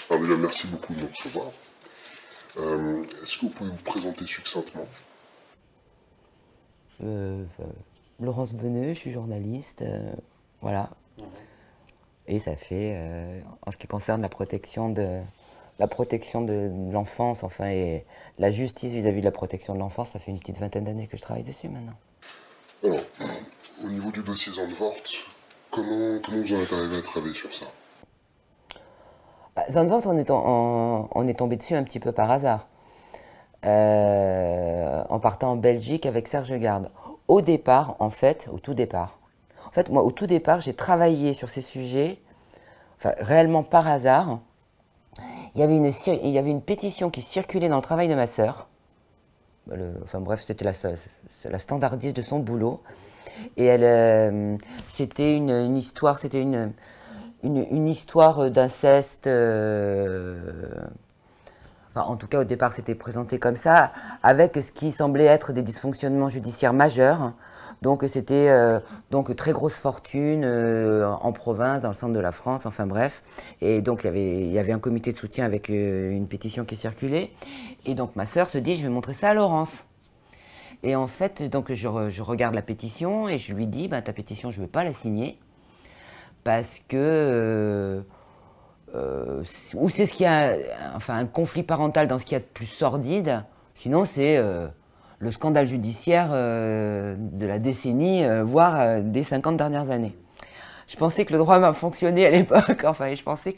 Alors déjà, merci beaucoup de nous recevoir. Est-ce que vous pouvez vous présenter succinctement? Laurence Beneux, je suis journaliste, voilà. Et ça fait, en ce qui concerne la protection de l'enfance, enfin, et la justice vis-à-vis de la protection de l'enfance, ça fait une petite vingtaine d'années que je travaille dessus maintenant. Alors, au niveau du dossier Zandvoort, comment vous en êtes arrivé à travailler sur ça? Zandvoort, on est tombé dessus un petit peu par hasard, en partant en Belgique avec Serge Garde. Au départ, en fait, au tout départ, moi, au tout départ, j'ai travaillé sur ces sujets, enfin, réellement par hasard. Il y avait une pétition qui circulait dans le travail de ma sœur. Enfin bref, c'était la standardiste de son boulot. Et c'était une histoire, une histoire d'inceste. Enfin, en tout cas, au départ, c'était présenté comme ça, avec ce qui semblait être des dysfonctionnements judiciaires majeurs. Donc, c'était donc très grosse fortune en province, dans le centre de la France, enfin bref. Et donc, il y avait un comité de soutien avec une pétition qui circulait. Et donc, ma sœur se dit, je vais montrer ça à Laurence. Et en fait, donc, je regarde la pétition et je lui dis, bah, ta pétition, je ne veux pas la signer parce que ou c'est ce qu'il y a, enfin, un conflit parental dans ce qu'il y a de plus sordide. Sinon, c'est le scandale judiciaire de la décennie, voire des 50 dernières années. Je pensais que le droit m'a fonctionné à l'époque, enfin, je pensais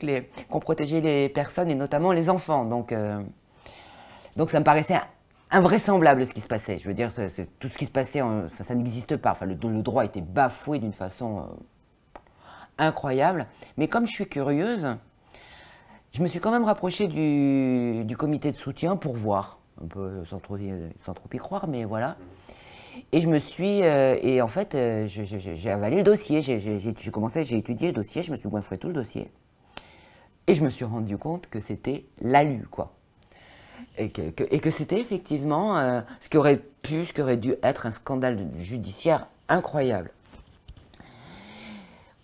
qu'on protégeait les personnes et notamment les enfants. Donc ça me paraissait invraisemblable ce qui se passait. Je veux dire, tout ce qui se passait, enfin, ça n'existe pas. Enfin, le droit était bafoué d'une façon incroyable. Mais comme je suis curieuse, je me suis quand même rapprochée du comité de soutien pour voir, un peu sans trop y croire, mais voilà. Et et en fait, j'ai avalé le dossier, j'ai étudié le dossier, je me suis goinfré tout le dossier. Et je me suis rendu compte que c'était l'alu, quoi. Et que c'était effectivement ce qui aurait dû être un scandale judiciaire incroyable.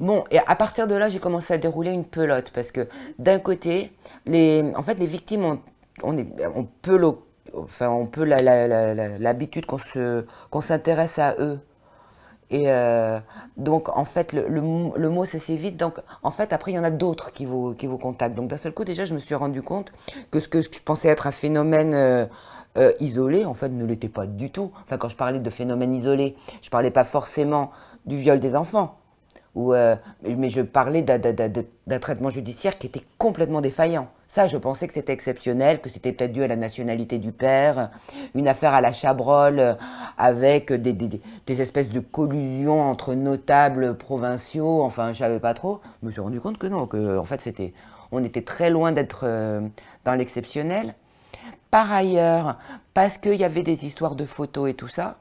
Bon, et à partir de là, j'ai commencé à dérouler une pelote parce que d'un côté, en fait, les victimes on peut enfin, on peut l'habitude qu'on s'intéresse à eux. Et donc, en fait, le mot se sait vite. Donc, en fait, après, il y en a d'autres qui vous contactent. Donc, d'un seul coup, déjà, je me suis rendu compte que ce que je pensais être un phénomène isolé, en fait, ne l'était pas du tout. Enfin, quand je parlais de phénomène isolé, je parlais pas forcément du viol des enfants. Mais je parlais d'un traitement judiciaire qui était complètement défaillant. Ça, je pensais que c'était exceptionnel, que c'était peut-être dû à la nationalité du père, une affaire à la Chabrol avec des espèces de collusions entre notables provinciaux, enfin, je savais pas trop. Je me suis rendu compte que non, que en fait, on était très loin d'être dans l'exceptionnel. Par ailleurs, parce qu'il y avait des histoires de photos et tout ça,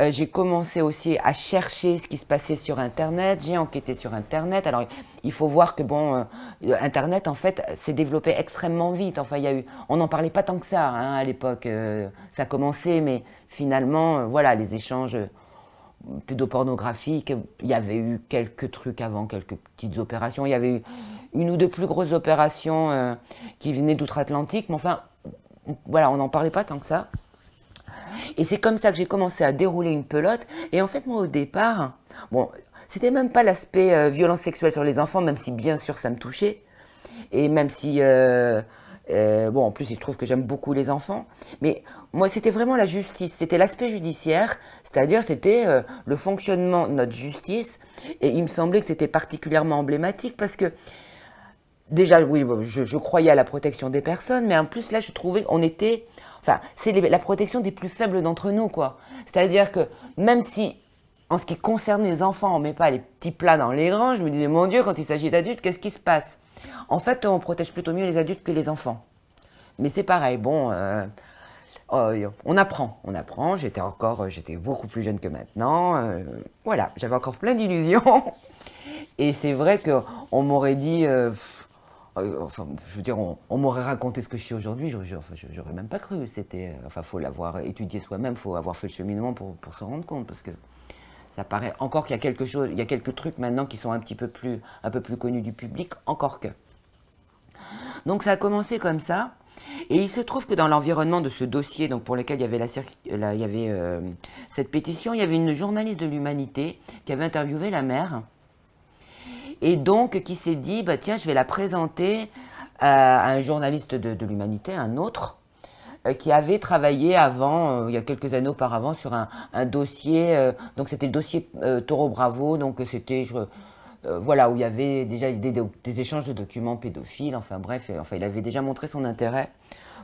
j'ai commencé aussi à chercher ce qui se passait sur Internet. J'ai enquêté sur Internet. Alors, il faut voir que bon, Internet en fait s'est développé extrêmement vite. Enfin, on n'en parlait pas tant que ça hein, à l'époque. Ça commençait, mais finalement, voilà, les échanges pédopornographiques. Il y avait eu quelques trucs avant, quelques petites opérations. Il y avait eu une ou deux plus grosses opérations qui venaient d'outre-Atlantique, mais enfin, voilà, on n'en parlait pas tant que ça. Et c'est comme ça que j'ai commencé à dérouler une pelote. Et en fait, moi, au départ, bon, c'était même pas l'aspect violence sexuelle sur les enfants, même si bien sûr ça me touchait. Et même si, bon, en plus, il se trouve que j'aime beaucoup les enfants. Mais moi, c'était vraiment la justice. C'était l'aspect judiciaire, c'est-à-dire c'était le fonctionnement de notre justice. Et il me semblait que c'était particulièrement emblématique parce que, déjà, oui, je croyais à la protection des personnes, mais en plus, là, je trouvais qu'on était. Enfin, c'est la protection des plus faibles d'entre nous, quoi. C'est-à-dire que même si, en ce qui concerne les enfants, on ne met pas les petits plats dans les grands, je me disais, mon Dieu, quand il s'agit d'adultes, qu'est-ce qui se passe? En fait, on protège plutôt mieux les adultes que les enfants. Mais c'est pareil, bon, on apprend, on apprend. J'étais beaucoup plus jeune que maintenant. Voilà, j'avais encore plein d'illusions. Et c'est vrai qu'on m'aurait dit, enfin, je veux dire, on m'aurait raconté ce que je suis aujourd'hui, j'aurais même pas cru. Enfin, faut l'avoir étudié soi-même, faut avoir fait le cheminement pour se rendre compte, parce que ça paraît encore qu'il y a quelque chose, il y a quelques trucs maintenant qui sont un peu plus connus du public, encore que. Donc ça a commencé comme ça. Et il se trouve que dans l'environnement de ce dossier, donc pour lequel il y avait, cette pétition, il y avait une journaliste de l'Humanité qui avait interviewé la mère. Et donc qui s'est dit, bah, tiens, je vais la présenter à un journaliste de l'Humanité, un autre, qui avait travaillé avant, il y a quelques années auparavant, sur un dossier, donc c'était le dossier Taureau Bravo, donc c'était, voilà, où il y avait déjà des échanges de documents pédophiles, enfin bref, enfin, il avait déjà montré son intérêt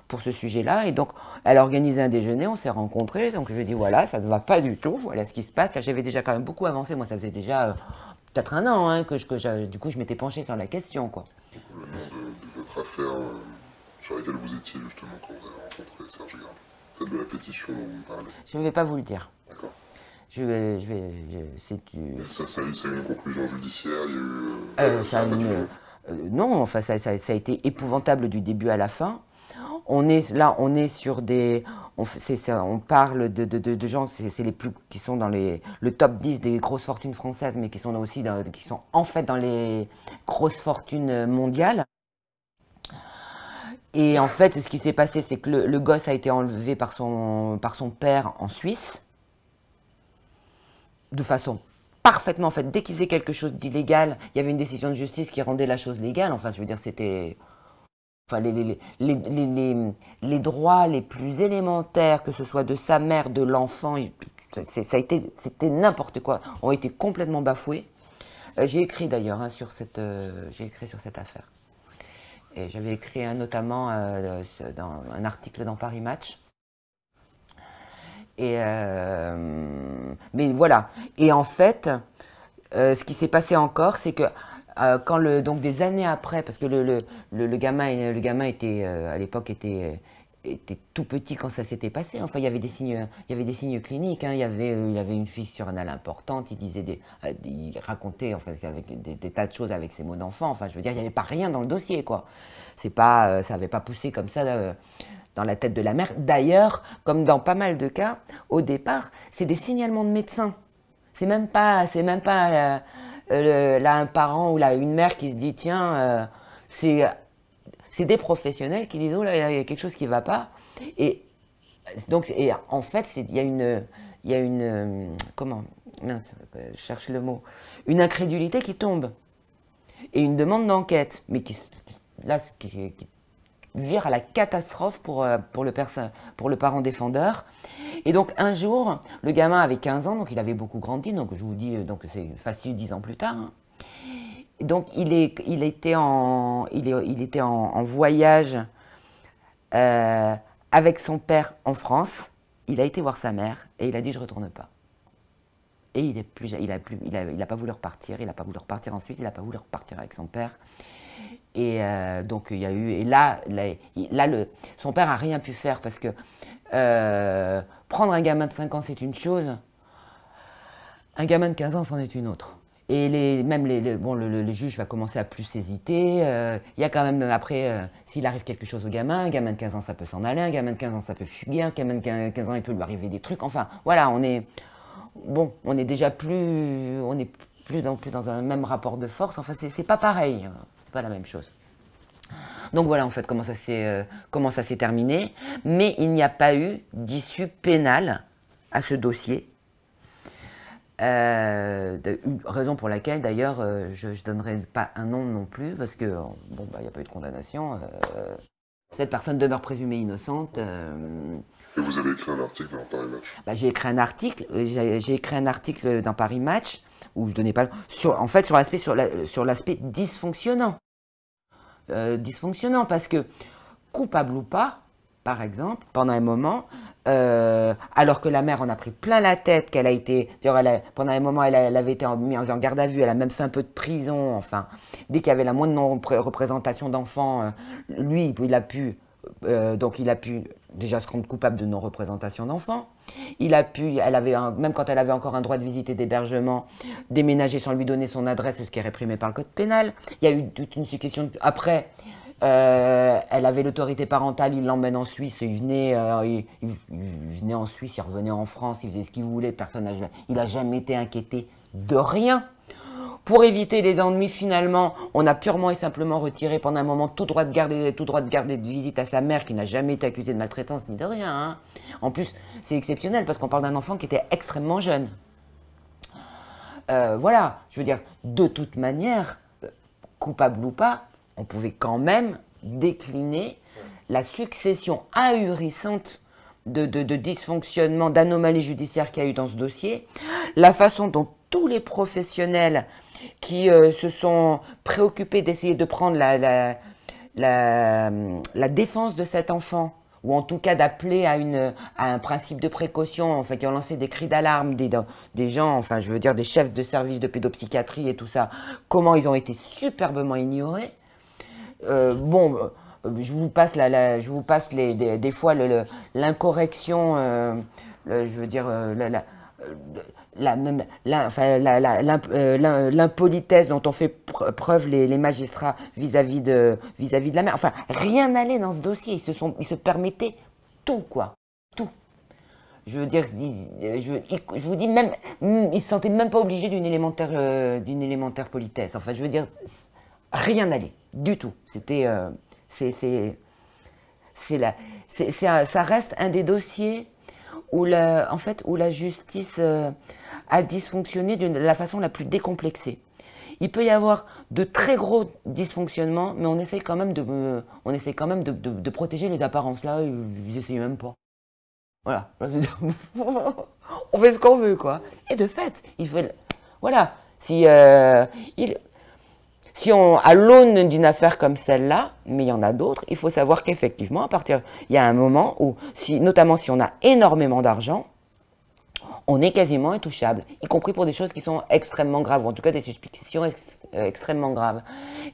pour ce sujet-là, et donc elle a organisé un déjeuner, on s'est rencontrés, donc je lui ai dit, voilà, ça ne va pas du tout, voilà ce qui se passe, là j'avais déjà quand même beaucoup avancé, moi ça faisait déjà peut-être un an, hein, du coup je m'étais penchée sur la question, quoi. Le nom de votre affaire sur laquelle vous étiez justement quand vous avez rencontré Serge Garde, celle de la pétition dont vous parlez. Je ne vais pas vous le dire. D'accord. Ça a eu une conclusion judiciaire, il y a eu... non, enfin ça a été épouvantable du début à la fin. On est sur des... On parle de gens, c'est les plus qui sont dans le top 10 des grosses fortunes françaises, mais qui sont aussi qui sont en fait dans les grosses fortunes mondiales. Et en fait, ce qui s'est passé, c'est que le gosse a été enlevé par son père en Suisse, de façon parfaitement, en fait, dès qu'il faisait quelque chose d'illégal, il y avait une décision de justice qui rendait la chose légale. Enfin, je veux dire, c'était... Enfin, les droits les plus élémentaires, que ce soit de sa mère, de l'enfant, c'était n'importe quoi, ont été complètement bafoués. J'ai écrit d'ailleurs hein, sur cette affaire. Et j'avais écrit notamment dans un article dans Paris Match. Mais voilà. Et en fait, ce qui s'est passé encore, c'est que donc des années après, parce que le gamin était à l'époque était tout petit quand ça s'était passé. Enfin, il y avait des signes cliniques. Hein. Il avait une fissure importante. Il racontait enfin des tas de choses avec ses mots d'enfant. Enfin, je veux dire, il n'y avait pas rien dans le dossier, quoi. Ça n'avait pas poussé comme ça dans la tête de la mère. D'ailleurs, comme dans pas mal de cas, au départ, c'est des signalements de médecins. C'est même pas là un parent ou là une mère qui se dit tiens, c'est des professionnels qui disent oh là il y a quelque chose qui ne va pas. Et donc en fait il y a une comment mince, je cherche le mot, une incrédulité qui tombe et une demande d'enquête, mais qui vire à la catastrophe pour le parent défendeur. Et donc un jour, le gamin avait 15 ans, donc il avait beaucoup grandi, donc je vous dis, donc c'est facile 10 ans plus tard. Hein. Donc il était en voyage avec son père en France. Il a été voir sa mère et il a dit je retourne pas. Et il a pas voulu repartir. Il n'a pas voulu repartir ensuite. Il n'a pas voulu repartir avec son père. Et donc il y a eu et là son père a rien pu faire parce que prendre un gamin de 5 ans c'est une chose, un gamin de 15 ans c'en est une autre. Et le juge va commencer à plus hésiter. Il y a quand même, après, s'il arrive quelque chose au gamin, un gamin de 15 ans, ça peut s'en aller, un gamin de 15 ans, ça peut fuguer, un gamin de 15 ans, il peut lui arriver des trucs. Enfin, voilà, on est déjà plus, dans un même rapport de force. Enfin, c'est pas pareil, c'est pas la même chose. Donc voilà, en fait, comment ça s'est terminé. Mais il n'y a pas eu d'issue pénale à ce dossier. Raison pour laquelle d'ailleurs je ne donnerai pas un nom non plus parce que bon bah il n'y a pas eu de condamnation. Cette personne demeure présumée innocente. Et vous avez écrit un article dans Paris Match. Bah, j'ai écrit un article dans Paris Match où je donnais pas sur l'aspect dysfonctionnant. Dysfonctionnant parce que coupable ou pas, par exemple, pendant un moment. Alors que la mère en a pris plein la tête, pendant un moment elle avait été mise en garde à vue, elle a même fait un peu de prison, enfin, dès qu'il y avait la moindre non-représentation d'enfants, lui, il a pu déjà se rendre coupable de non-représentation d'enfants, même quand elle avait encore un droit de visite et d'hébergement, déménager sans lui donner son adresse, ce qui est réprimé par le code pénal. Il y a eu toute une succession après. Elle avait l'autorité parentale, il l'emmène en Suisse, il venait en Suisse, il revenait en France, il faisait ce qu'il voulait, il n'a jamais été inquiété de rien. Pour éviter les ennuis, finalement, on a purement et simplement retiré pendant un moment tout droit de garde de visite à sa mère qui n'a jamais été accusée de maltraitance ni de rien. Hein. En plus, c'est exceptionnel parce qu'on parle d'un enfant qui était extrêmement jeune. Voilà, je veux dire, de toute manière, coupable ou pas, on pouvait quand même décliner la succession ahurissante de dysfonctionnements, d'anomalies judiciaires qu'il y a eu dans ce dossier, la façon dont tous les professionnels qui se sont préoccupés d'essayer de prendre la défense de cet enfant, ou en tout cas d'appeler à un principe de précaution, enfin, qui ont lancé des cris d'alarme, des gens, enfin je veux dire des chefs de service de pédopsychiatrie et tout ça, comment ils ont été superbement ignorés. Je vous passe, des fois l'incorrection, je veux dire l'impolitesse dont ont fait preuve les magistrats vis-à-vis de la mère. Enfin, rien n'allait dans ce dossier. Ils se permettaient tout, quoi. Tout. Je veux dire, je vous dis, même, ils se sentaient même pas obligés d'une élémentaire politesse. Enfin, je veux dire, rien n'allait. Du tout. C'était... ça reste un des dossiers où la justice a dysfonctionné de la façon la plus décomplexée. Il peut y avoir de très gros dysfonctionnements, mais on essaie quand même de protéger les apparences. Là, ils n'essayent même pas. Voilà. On fait ce qu'on veut, quoi. Et de fait, voilà. Si on, à l'aune d'une affaire comme celle-là, mais il y en a d'autres, il faut savoir qu'effectivement, il y a un moment où, notamment si on a énormément d'argent, on est quasiment intouchable, y compris pour des choses qui sont extrêmement graves, ou en tout cas des suspicions extrêmement graves.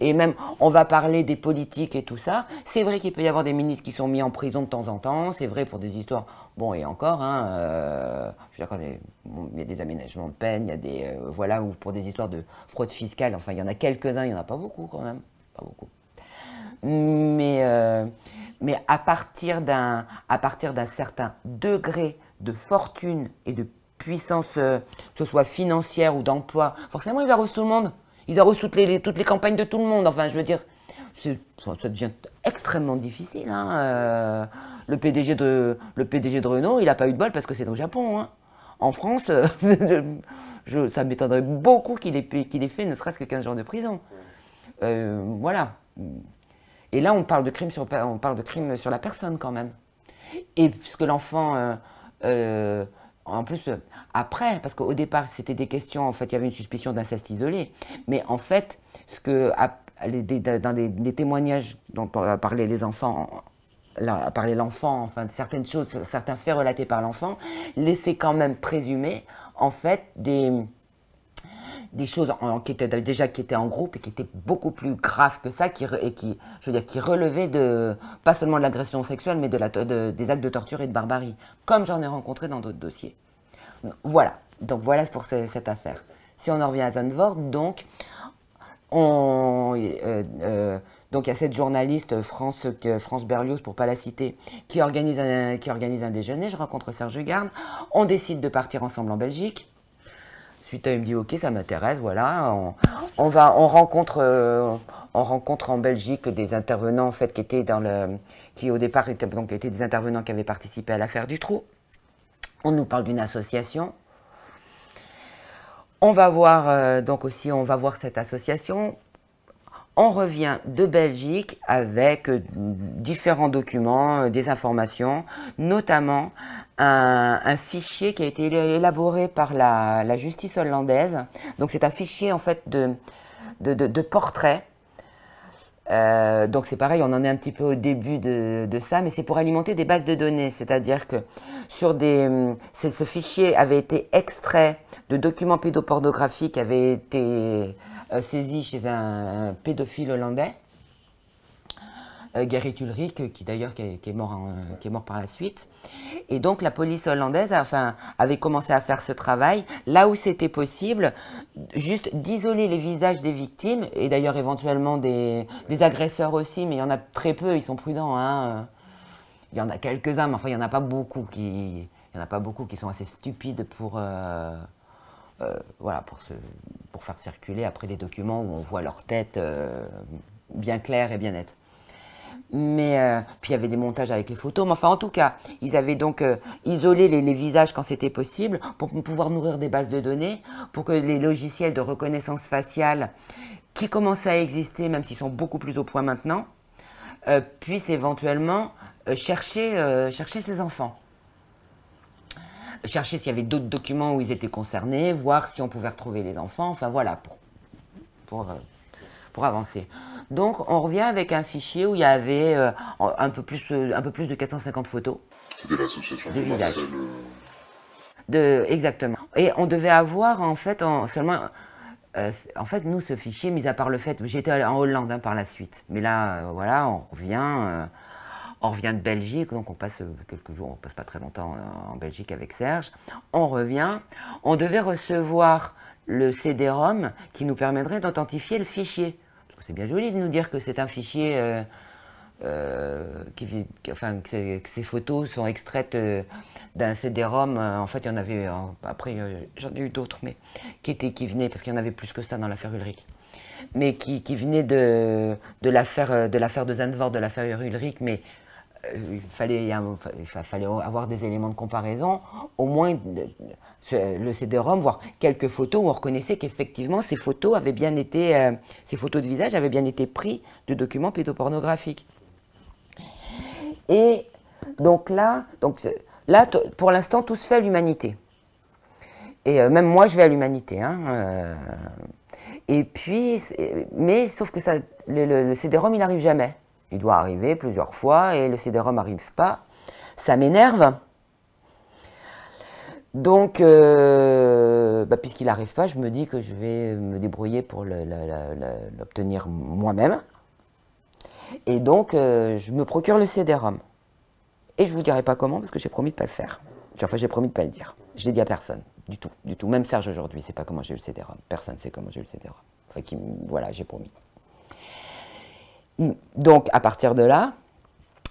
Et même, on va parler des politiques et tout ça. C'est vrai qu'il peut y avoir des ministres qui sont mis en prison de temps en temps, c'est vrai pour des histoires, bon et encore, hein, je suis d'accord, il y a des aménagements de peine, il y a des, voilà, ou pour des histoires de fraude fiscale, enfin il y en a quelques-uns, il n'y en a pas beaucoup quand même, pas beaucoup. Mais à partir d'un certain degré de fortune et de puissance, que ce soit financière ou d'emploi, forcément ils arrosent tout le monde. Ils arrosent toutes les campagnes de tout le monde. Enfin, je veux dire, ça devient extrêmement difficile. Hein. Le PDG de Renault, il n'a pas eu de bol parce que c'est au Japon. Hein. En France, ça m'étonnerait beaucoup qu'il ait fait ne serait-ce que 15 jours de prison. Voilà. Et là, on parle de crime sur la personne quand même. Et puisque l'enfant... en plus, après, parce qu'au départ, c'était des questions, en fait, il y avait une suspicion d'inceste isolé. Mais en fait, dans les témoignages dont a parlé les enfants, a parlé l'enfant, enfin, certaines choses, certains faits relatés par l'enfant, laissaient quand même présumer, en fait, des choses qui étaient en groupe et qui étaient beaucoup plus graves que ça, qui relevaient pas seulement de l'agression sexuelle, mais des actes de torture et de barbarie, comme j'en ai rencontré dans d'autres dossiers. Voilà, donc voilà pour cette affaire. Si on en revient à Zandvoort, donc il y a cette journaliste France Berlioz, pour ne pas la citer, qui organise un déjeuner. Je rencontre Serge Garde, on décide de partir ensemble en Belgique. Suite à, il me dit ok, ça m'intéresse, voilà. On rencontre en Belgique des intervenants en fait qui au départ étaient des intervenants qui avaient participé à l'affaire du trou. On nous parle d'une association. On va voir cette association. On revient de Belgique avec différents documents, des informations, notamment un fichier qui a été élaboré par la justice hollandaise. Donc c'est un fichier en fait de portraits. Donc c'est pareil, on en est un petit peu au début de ça, mais c'est pour alimenter des bases de données. C'est-à-dire que ce fichier avait été extrait de documents pédopornographiques qui avaient été saisis chez un pédophile hollandais, Gerrit Ulrich, qui d'ailleurs est mort par la suite. Et donc la police hollandaise avait commencé à faire ce travail, là où c'était possible, juste d'isoler les visages des victimes, et d'ailleurs éventuellement des agresseurs aussi, mais il y en a très peu, ils sont prudents. Hein. Il y en a quelques-uns, mais enfin il n'y en a pas beaucoup qui sont assez stupides voilà, pour faire circuler après des documents où on voit leur tête bien claire et bien nette. Mais puis il y avait des montages avec les photos. Mais enfin, en tout cas, ils avaient donc isolé les visages quand c'était possible pour pouvoir nourrir des bases de données, pour que les logiciels de reconnaissance faciale qui commençaient à exister, même s'ils sont beaucoup plus au point maintenant, puissent éventuellement chercher ces enfants. Chercher s'il y avait d'autres documents où ils étaient concernés, voir si on pouvait retrouver les enfants, enfin voilà, pour avancer. Donc on revient avec un fichier où il y avait un peu plus de 450 photos. C'était l'association de de visages. Marcel. Exactement. Et on devait avoir en fait seulement... en fait, nous, ce fichier, mis à part le fait... J'étais en Hollande par la suite. Mais là, voilà, on revient de Belgique, donc on passe quelques jours, on passe pas très longtemps en Belgique avec Serge. On revient, on devait recevoir le CD-ROM qui nous permettrait d'authentifier le fichier. C'est bien joli de nous dire que c'est un fichier, enfin, que ces photos sont extraites d'un CD-ROM. En fait, il y en avait, après j'en ai eu d'autres, mais qui venaient, parce qu'il y en avait plus que ça dans l'affaire Ulrich, mais qui venaient de l'affaire de Zandvoort, de l'affaire Ulrich, mais il fallait avoir des éléments de comparaison, au moins le CD-ROM, voire quelques photos où on reconnaissait qu'effectivement ces photos avaient bien été, ces photos de visage avaient bien été prises de documents pédopornographiques. Et donc là pour l'instant, tout se fait à l'humanité. Et même moi, je vais à l'humanité. Hein, et puis, mais sauf que ça, le CD-ROM, il n'arrive jamais. Il doit arriver plusieurs fois et le CD-ROM n'arrive pas. Ça m'énerve. Donc, puisqu'il n'arrive pas, je me dis que je vais me débrouiller pour l'obtenir moi-même. Et donc, je me procure le CD-ROM. Et je ne vous dirai pas comment, parce que j'ai promis de ne pas le faire. Enfin, j'ai promis de ne pas le dire. Je l'ai dit à personne, du tout, du tout. Même Serge aujourd'hui, ne sait pas comment j'ai eu le CD-ROM. Personne ne sait comment j'ai eu le CD-ROM. Enfin, voilà, j'ai promis. Donc, à partir de là,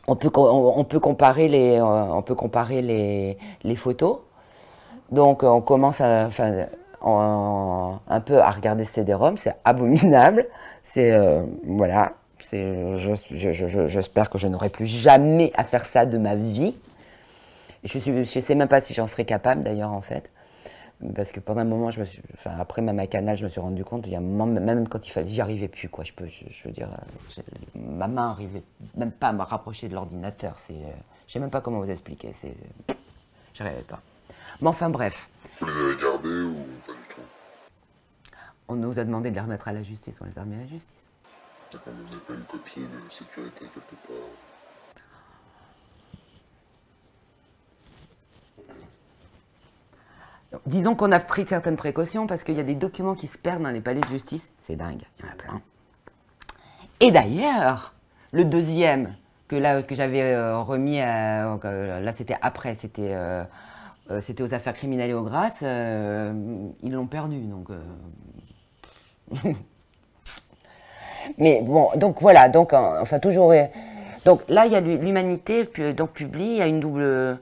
on peut comparer les photos. Donc, on commence un peu à regarder ce CD-ROM. C'est abominable. Voilà. J'espère que je n'aurai plus jamais à faire ça de ma vie. Je ne sais même pas si j'en serais capable, d'ailleurs, en fait. Parce que pendant un moment, après ma canal, je me suis rendu compte, il y a un moment, même quand il fallait, j'y arrivais plus, quoi. Je veux dire, ma main n'arrivait même pas à me rapprocher de l'ordinateur. Je ne sais même pas comment vous expliquer. Je n'arrivais pas. Mais enfin, bref. Vous les avez gardés ou pas du tout? On nous a demandé de les remettre à la justice, on les a remis à la justice. D'accord, vous n'avez pas une copie de sécurité quelque part? Disons qu'on a pris certaines précautions parce qu'il y a des documents qui se perdent dans les palais de justice. C'est dingue, il y en a plein. Et d'ailleurs, le deuxième que j'avais remis, là c'était après, c'était aux affaires criminelles et aux grâces, ils l'ont perdu. Donc, mais bon, donc voilà, donc enfin toujours. Donc là, il y a l'Humanité, donc publie, il y a une double.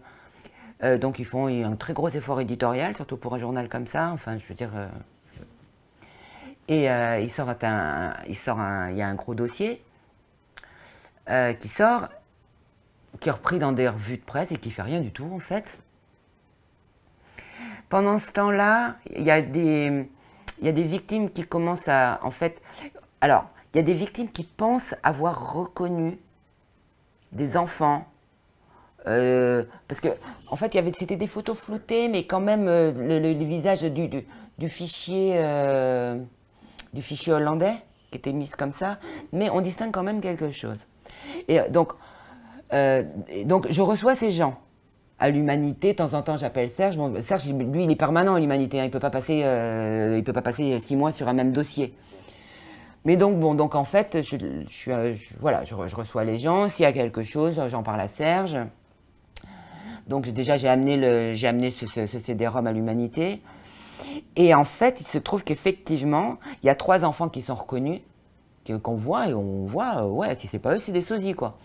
Donc ils font un très gros effort éditorial, surtout pour un journal comme ça. Enfin, je veux dire. Et il y a un gros dossier qui sort, qui est repris dans des revues de presse et qui fait rien du tout en fait. Pendant ce temps-là, il y a des victimes qui commencent à, en fait, alors il y a des victimes qui pensent avoir reconnu des enfants. Parce que en fait c'était des photos floutées, mais quand même le visage du fichier hollandais qui était mis comme ça, mais on distingue quand même quelque chose. Et donc je reçois ces gens à l'Humanité. De temps en temps j'appelle Serge. Bon, Serge, lui, il est permanent à l'Humanité, hein, il peut pas passer 6 mois sur un même dossier. Mais donc en fait voilà, je reçois les gens. S'il y a quelque chose, j'en parle à Serge. Donc déjà, j'ai amené ce CD-ROM à l'Humanité. Et en fait, il se trouve qu'effectivement, il y a 3 enfants qui sont reconnus, qu'on voit, et on voit, ouais, si c'est pas eux, c'est des sosies, quoi.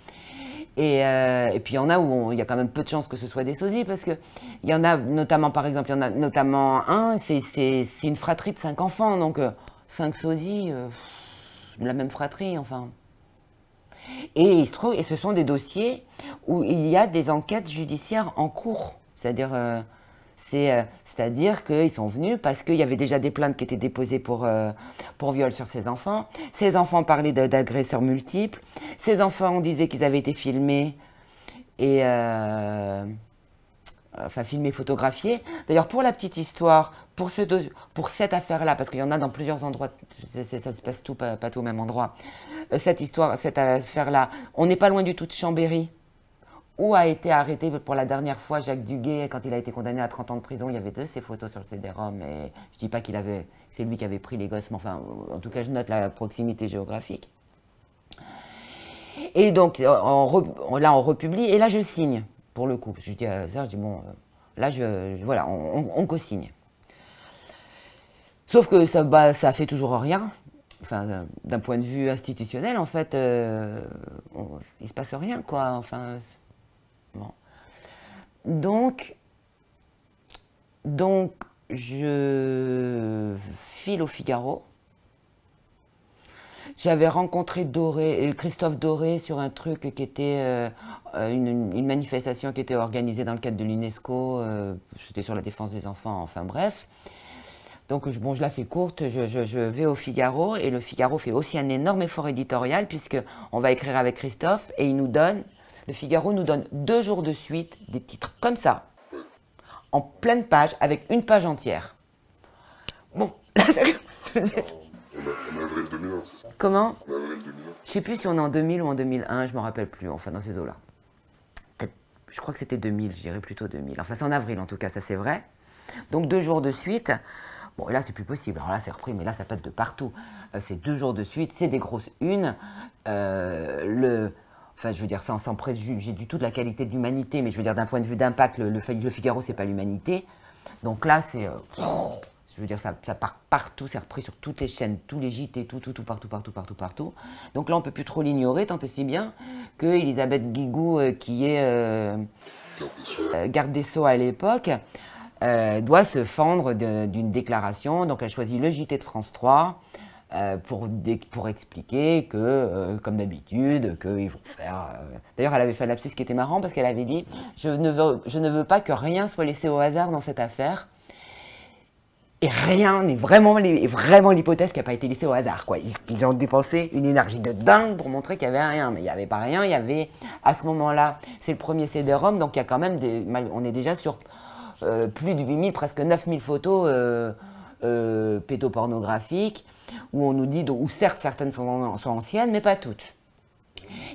Et puis il y en a où il y a quand même peu de chances que ce soit des sosies, parce que il y en a notamment, par exemple, il y en a notamment un, c'est une fratrie de 5 enfants, donc 5 sosies, de la même fratrie, enfin. Et il se trouve, et ce sont des dossiers où il y a des enquêtes judiciaires en cours, c'est-à-dire qu'ils sont venus parce qu'il y avait déjà des plaintes qui étaient déposées pour viol sur ces enfants. Ces enfants parlaient d'agresseurs multiples. Ces enfants, on disait qu'ils avaient été filmés et filmés, photographiés. D'ailleurs, pour la petite histoire, pour cette affaire-là, parce qu'il y en a dans plusieurs endroits, ça se passe pas tout au même endroit. Cette affaire-là, on n'est pas loin du tout de Chambéry, où a été arrêté pour la dernière fois Jacques Duguay quand il a été condamné à 30 ans de prison. Il y avait de ses photos sur le CD-ROM, et je dis pas c'est lui qui avait pris les gosses, mais enfin, en tout cas, je note la proximité géographique. Et donc, là, on republie, et là, je signe, pour le coup. Je dis à ça, je dis, bon, là, voilà, on co-signe. Sauf que ça fait toujours rien. Enfin, d'un point de vue institutionnel, en fait, il se passe rien, quoi. Enfin, bon. Donc, je file au Figaro. J'avais rencontré Christophe Doré sur un truc qui était une manifestation qui était organisée dans le cadre de l'UNESCO. C'était sur la défense des enfants, enfin bref. Donc, je la fais courte, je vais au Figaro, et le Figaro fait aussi un énorme effort éditorial, puisqu'on va écrire avec Christophe, et le Figaro nous donne 2 jours de suite des titres comme ça, en pleine page, avec une page entière. Bon, là, En avril 2001, c'est ça? Comment? En avril 2001. Je sais plus si on est en 2000 ou en 2001, je me rappelle plus, enfin dans ces eaux-là. Je crois que c'était 2000, je dirais plutôt 2000. Enfin, c'est en avril en tout cas, ça c'est vrai. Donc 2 jours de suite. Bon, là, c'est plus possible. Alors là, c'est repris, mais là, ça pète de partout. C'est 2 jours de suite, c'est des grosses unes. Enfin, je veux dire, sans préjuger du tout de la qualité de l'humanité, mais je veux dire, d'un point de vue d'impact, le Figaro, c'est pas l'humanité. Donc là, c'est... je veux dire, ça part partout, c'est repris sur toutes les chaînes, tous les JT, tout, partout. Donc là, on ne peut plus trop l'ignorer, tant et si bien que Elisabeth Guigou, qui est garde des Sceaux à l'époque, doit se fendre d'une déclaration. Donc elle choisit le JT de France 3 pour expliquer que, comme d'habitude, qu'ils vont faire... D'ailleurs, elle avait fait un lapsus qui était marrant, parce qu'elle avait dit « je ne veux pas que rien soit laissé au hasard dans cette affaire ». Et rien n'est vraiment l'hypothèse qui n'a pas été laissée au hasard, quoi. Ils ont dépensé une énergie de dingue pour montrer qu'il n'y avait rien. Mais il n'y avait pas rien, il y avait, à ce moment-là, c'est le premier CD-ROM, donc il y a quand même on est déjà sur plus de 8000, presque 9000 photos pédopornographiques, où on nous dit, où certes certaines sont anciennes, mais pas toutes.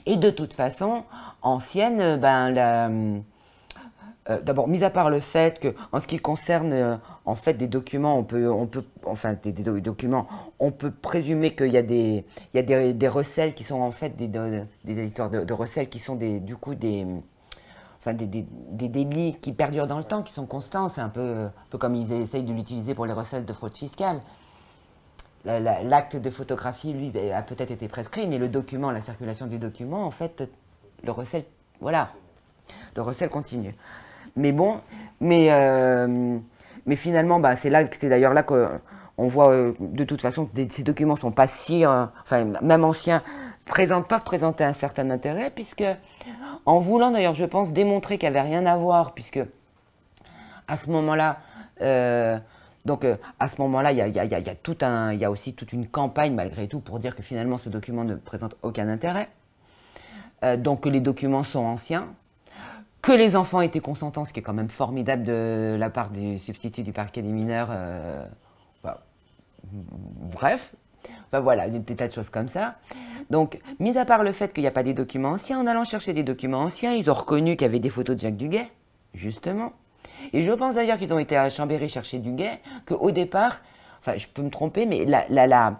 Et de toute façon, anciennes, d'abord, mis à part le fait que, en ce qui concerne en fait des documents, on peut présumer qu'il y a des recels qui sont en fait des histoires de recels qui sont des délits qui perdurent dans le temps, qui sont constants. C'est un peu comme ils essayent de l'utiliser pour les recels de fraude fiscale. L'acte de photographie, lui, a peut-être été prescrit, mais le document, la circulation du document, en fait, le recel, voilà, le recel continue. Mais bon, mais finalement, c'est d'ailleurs là qu'on voit de toute façon que ces documents ne sont pas si, même anciens, peuvent présenter un certain intérêt, puisque, en voulant d'ailleurs, je pense, démontrer qu'il n'y avait rien à voir, puisque à ce moment-là, à ce moment-là, il y a aussi toute une campagne, malgré tout, pour dire que finalement, ce document ne présente aucun intérêt, donc que les documents sont anciens, que les enfants étaient consentants, ce qui est quand même formidable de la part du substitut du parquet des mineurs. Bref, voilà, des tas de choses comme ça. Donc, mis à part le fait qu'il n'y a pas des documents anciens, en allant chercher des documents anciens, ils ont reconnu qu'il y avait des photos de Jacques Duguay, justement. Et je pense d'ailleurs qu'ils ont été à Chambéry chercher Duguay, qu'au départ, enfin je peux me tromper, mais la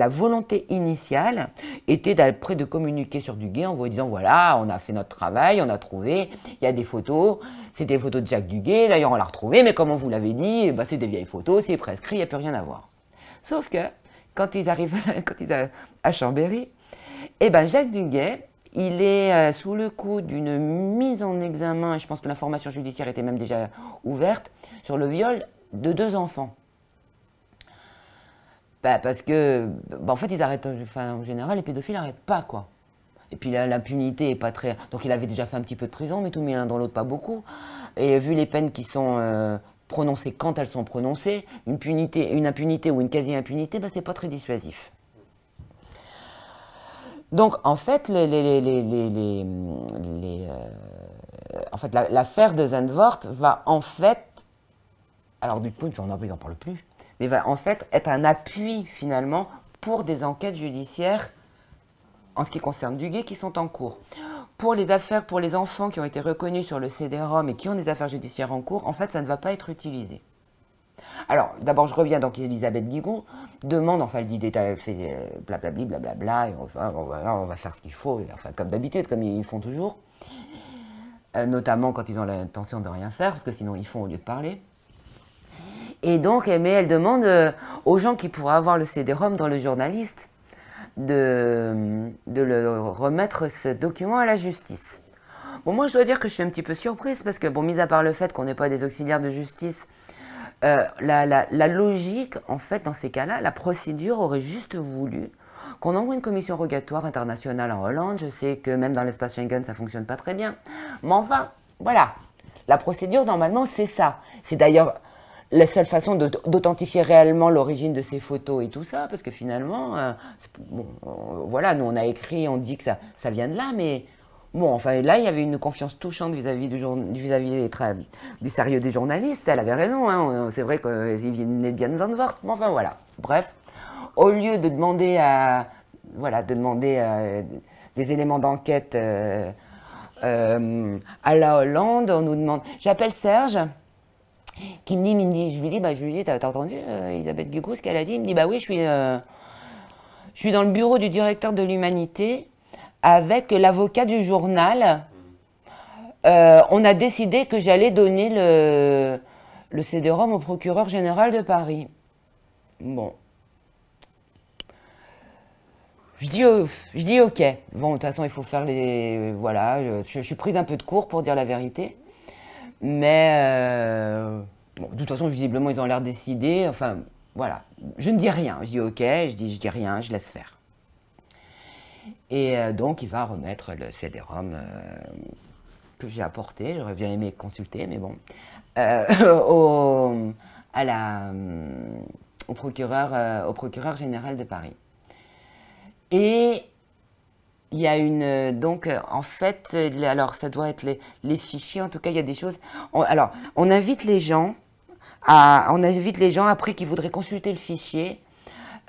volonté initiale était d'après de communiquer sur Duguay en vous disant voilà, on a fait notre travail, on a trouvé, il y a des photos, c'est des photos de Jacques Duguay, d'ailleurs on l'a retrouvé, mais comme on vous l'avait dit, c'est des vieilles photos, c'est prescrit, il n'y a plus rien à voir. Sauf que, quand ils arrivent à Chambéry, Jacques Duguay il est sous le coup d'une mise en examen, et je pense que l'information judiciaire était même déjà ouverte, sur le viol de 2 enfants. Bah, parce que, bah, en fait, ils arrêtent, enfin, en général, les pédophiles n'arrêtent pas, quoi. Et puis l'impunité est pas très... Donc il avait déjà fait un petit peu de prison, mais tout mis l'un dans l'autre, pas beaucoup. Et vu les peines qui sont prononcées quand elles sont prononcées, une impunité ou une quasi-impunité, bah, c'est pas très dissuasif. Donc en fait, l'affaire de Zandvoort va en fait, alors du coup, ils n'en parlent plus, mais va en fait être un appui finalement pour des enquêtes judiciaires en ce qui concerne Duguay qui sont en cours. Pour les affaires, pour les enfants qui ont été reconnus sur le CD-ROM et qui ont des affaires judiciaires en cours, en fait, ça ne va pas être utilisé. Alors, d'abord, je reviens, donc Elisabeth Guigou demande, enfin, elle dit, elle fait blablabli, blablabla, et on va faire ce qu'il faut, enfin, comme d'habitude, comme ils font toujours, notamment quand ils ont l'intention de rien faire, parce que sinon ils font au lieu de parler. Et donc, mais elle demande aux gens qui pourraient avoir le CD-ROM dans le journaliste, de le remettre ce document à la justice. Bon, moi je dois dire que je suis un petit peu surprise parce que, bon, mis à part le fait qu'on n'est pas des auxiliaires de justice, la logique, en fait, dans ces cas-là, la procédure aurait juste voulu qu'on envoie une commission rogatoire internationale en Hollande. Je sais que même dans l'espace Schengen, ça ne fonctionne pas très bien. Mais enfin, voilà. La procédure, normalement, c'est ça. C'est d'ailleurs la seule façon d'authentifier réellement l'origine de ces photos et tout ça, parce que finalement, bon, voilà, nous on a écrit, on dit que ça vient de là, mais bon, enfin là, il y avait une confiance touchante vis-à-vis du sérieux des journalistes, elle avait raison, hein, c'est vrai qu'ils venaient bien de Zandvoort, mais enfin voilà, bref, au lieu de demander des éléments d'enquête à la Hollande, on nous demande, j'appelle Serge, qui me dit, je lui dis, t'as entendu Elisabeth Guigou, ce qu'elle a dit? Il me dit, bah oui, je suis dans le bureau du directeur de l'Humanité avec l'avocat du journal. On a décidé que j'allais donner le CD-ROM au procureur général de Paris. Bon. Je dis ok. Bon, de toute façon, il faut faire les... Voilà, je suis prise un peu de court pour dire la vérité. Mais, bon, de toute façon, visiblement, ils ont l'air décidés. Enfin, voilà. Je ne dis rien. Je dis ok, je dis rien, je laisse faire. Et donc, il va remettre le CD-ROM que j'ai apporté. J'aurais bien aimé consulter, mais bon. Au procureur général de Paris. Et il y a donc en fait, alors ça doit être les fichiers, en tout cas il y a des choses, on invite les gens après qui voudraient consulter le fichier,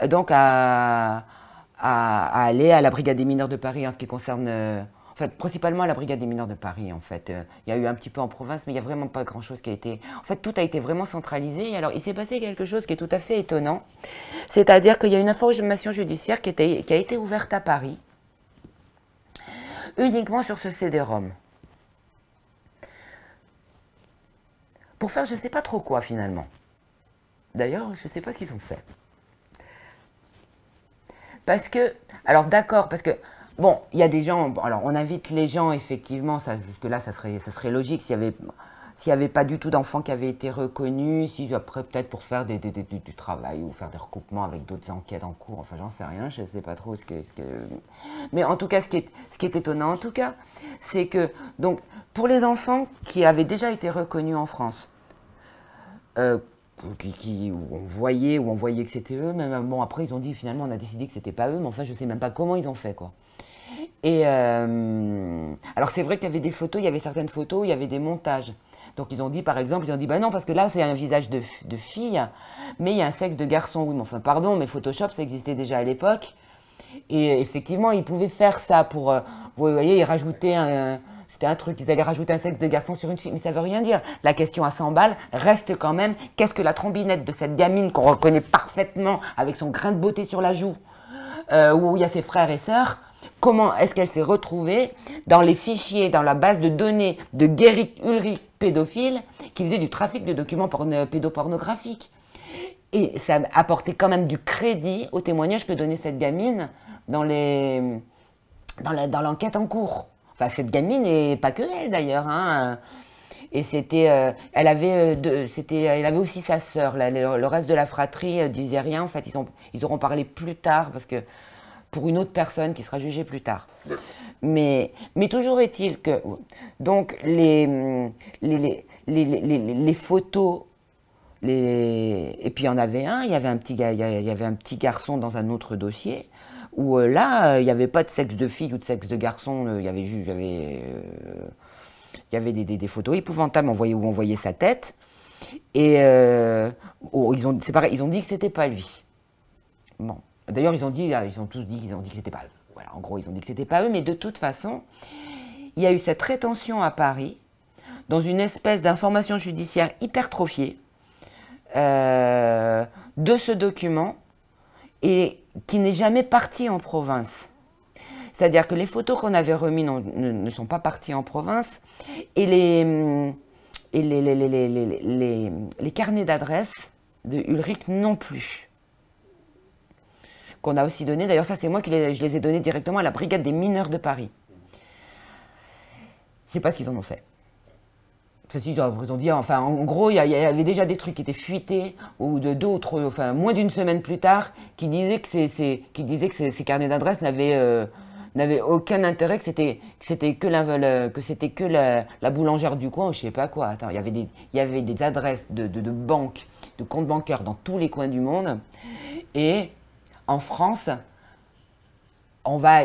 donc à aller à la Brigade des mineurs de Paris en ce qui concerne, en fait principalement à la Brigade des mineurs de Paris en fait. Il y a eu un petit peu en province, mais il n'y a vraiment pas grand chose qui a été, en fait tout a été vraiment centralisé. Et alors il s'est passé quelque chose qui est tout à fait étonnant, c'est-à-dire qu'il y a une information judiciaire qui a été ouverte à Paris, uniquement sur ce CD-ROM. Pour faire je ne sais pas trop quoi finalement. D'ailleurs, je ne sais pas ce qu'ils ont fait. Parce que, alors d'accord, parce que, bon, il y a des gens, alors on invite les gens, effectivement, jusque-là, ça serait logique s'il n'y avait pas du tout d'enfants qui avaient été reconnus, si après peut-être pour faire du travail ou faire des recoupements avec d'autres enquêtes en cours, enfin j'en sais rien, je ne sais pas trop Mais en tout cas, ce qui est étonnant en tout cas, c'est que, donc, pour les enfants qui avaient déjà été reconnus en France, où on voyait que c'était eux, même bon après ils ont dit finalement on a décidé que c'était pas eux, mais enfin je sais même pas comment ils ont fait quoi. Et alors c'est vrai qu'il y avait des photos, il y avait certaines photos, il y avait des montages. Donc ils ont dit par exemple, bah non parce que là c'est un visage de fille, mais il y a un sexe de garçon. Oui mais enfin pardon, mais Photoshop ça existait déjà à l'époque. Et effectivement ils pouvaient faire ça pour, vous voyez, ils rajoutaient c'était un truc, ils allaient rajouter un sexe de garçon sur une fille, mais ça veut rien dire. La question à 100 balles reste quand même, qu'est-ce que la trombinette de cette gamine qu'on reconnaît parfaitement avec son grain de beauté sur la joue, où il y a ses frères et sœurs, comment est-ce qu'elle s'est retrouvée dans les fichiers, dans la base de données de Gerrit Ulrich, pédophile, qui faisait du trafic de documents pédopornographiques. Et ça apportait quand même du crédit au témoignage que donnait cette gamine dans dans l'enquête en cours. Enfin, cette gamine, et pas que elle d'ailleurs, hein. Et c'était, elle avait aussi sa sœur. Le reste de la fratrie disait rien. En fait, ils auront parlé plus tard parce que pour une autre personne qui sera jugée plus tard. Mais toujours est-il que donc les photos, et puis il y en avait un. Il y avait un petit garçon dans un autre dossier où là, il n'y avait pas de sexe de fille ou de sexe de garçon. Il y avait juste, il y avait des photos épouvantables où on voyait sa tête. Et c'est pareil, ils ont dit que c'était pas lui. Bon. D'ailleurs, ils ont tous dit que c'était pas eux. Voilà, en gros, ils ont dit que c'était pas eux, mais de toute façon, il y a eu cette rétention à Paris, dans une espèce d'information judiciaire hypertrophiée de ce document, et qui n'est jamais parti en province. C'est-à-dire que les photos qu'on avait remises ne sont pas parties en province, et les carnets d'adresses de Ulrich non plus. Qu'on a aussi donné, d'ailleurs ça c'est moi je les ai donnés directement à la brigade des mineurs de Paris. Je ne sais pas ce qu'ils en ont fait. Ils ont dit, enfin en gros il y avait déjà des trucs qui étaient fuités, ou moins d'une semaine plus tard, qui disaient que ces carnets d'adresses n'avaient aucun intérêt, que c'était que la boulangère du coin, ou je sais pas quoi. Attends, il y avait des adresses de banques, de comptes bancaires dans tous les coins du monde, et en France, on va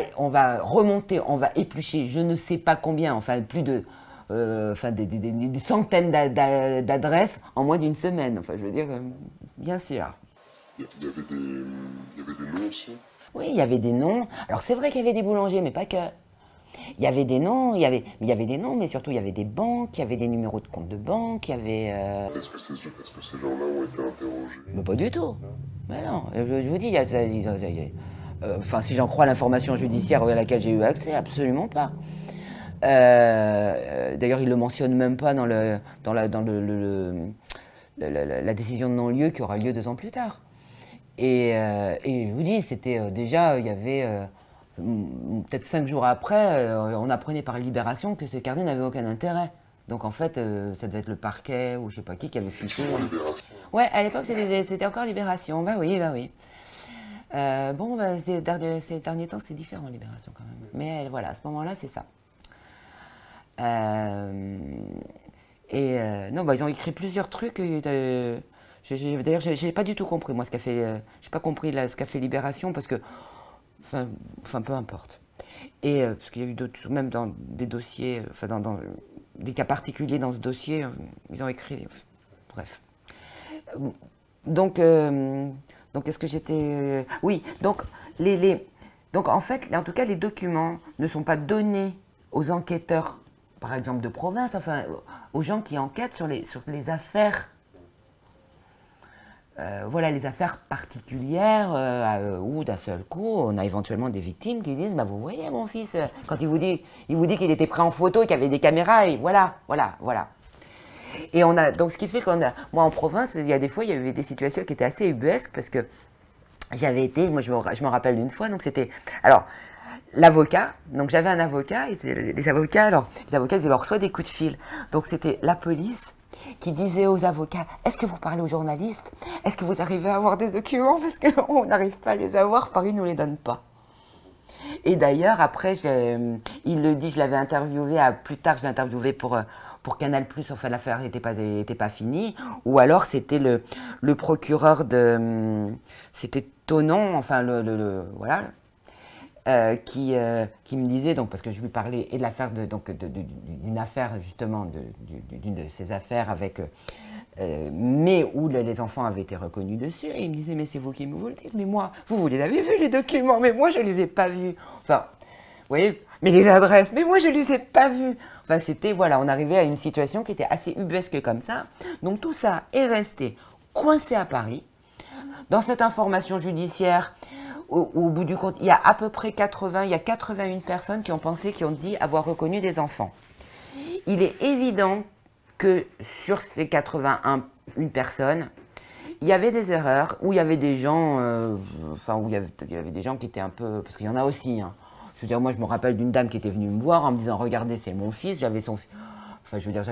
remonter, on va éplucher, je ne sais pas combien, enfin plus de, des centaines d'adresses en moins d'une semaine. Enfin, je veux dire, bien sûr. Il y avait des noms aussi. Oui, il y avait des noms. Alors c'est vrai qu'il y avait des boulangers, mais pas que. Il y avait des noms, mais surtout il y avait des banques, il y avait des numéros de compte de banque, il y avait... Est-ce que ces gens-là ont été interrogés? Mais pas du tout. Mais non, je vous dis, enfin, si j'en crois l'information judiciaire à laquelle j'ai eu accès, absolument pas. D'ailleurs, il le mentionne même pas dans la décision de non-lieu qui aura lieu 2 ans plus tard. Et je vous dis, c'était déjà, il y avait... peut-être 5 jours après, on apprenait par Libération que ces carnets n'avaient aucun intérêt. Donc en fait, ça devait être le parquet ou je sais pas qui avait fuité. Ouais, à l'époque c'était encore Libération. Bah oui, bah oui. Ces derniers temps c'est différent Libération quand même. Mais voilà, à ce moment-là c'est ça. Non, ils ont écrit plusieurs trucs. D'ailleurs, j'ai pas du tout compris moi ce qu'a fait. J'ai pas compris ce qu'a fait Libération parce que. Enfin, peu importe. Et parce qu'il y a eu d'autres, même dans des dossiers, dans des cas particuliers dans ce dossier, ils ont écrit. Bref. Donc est-ce que j'étais. Oui, donc en fait, en tout cas, les documents ne sont pas donnés aux enquêteurs, par exemple de province, enfin, aux gens qui enquêtent sur les affaires. Voilà, les affaires particulières où d'un seul coup, on a éventuellement des victimes qui disent, vous voyez mon fils, quand il vous dit qu'il était pris en photo, qu'il y avait des caméras, et voilà. Et donc ce qui fait moi en province, il y a des fois, il y avait des situations qui étaient assez ubuesques, parce que j'avais été, moi je me rappelle d'une fois, donc c'était, alors, l'avocat, donc j'avais un avocat, et les avocats, ils leur reçoivent des coups de fil, donc c'était la police, qui disait aux avocats, est-ce que vous parlez aux journalistes? Est-ce que vous arrivez à avoir des documents? Parce qu'on n'arrive pas à les avoir, Paris ne nous les donne pas. Et d'ailleurs, après, il le dit, je l'avais interviewé, plus tard je l'ai interviewé pour Canal+, enfin l'affaire n'était pas finie, ou alors c'était le procureur c'était Tonon, enfin voilà, qui me disait, donc, parce que je lui parlais et de l'affaire d'une affaire justement, d'une de ces affaires avec, mais où les enfants avaient été reconnus dessus, et il me disait, mais c'est vous qui me le dites, mais moi, vous les avez vus les documents, mais moi je les ai pas vus. Enfin, vous voyez, mais les adresses, mais moi je les ai pas vus. Enfin, c'était, voilà, on arrivait à une situation qui était assez ubuesque comme ça. Donc tout ça est resté coincé à Paris, dans cette information judiciaire. Au bout du compte, il y a à peu près 81 personnes qui ont dit avoir reconnu des enfants. Il est évident que sur ces 81 personnes, il y avait des erreurs, où il y avait des gens, où il y avait des gens qui étaient un peu, parce qu'il y en a aussi, hein. Je veux dire, moi, je me rappelle d'une dame qui était venue me voir en me disant, regardez, c'est mon fils, j'avais son fils. Enfin, je veux dire,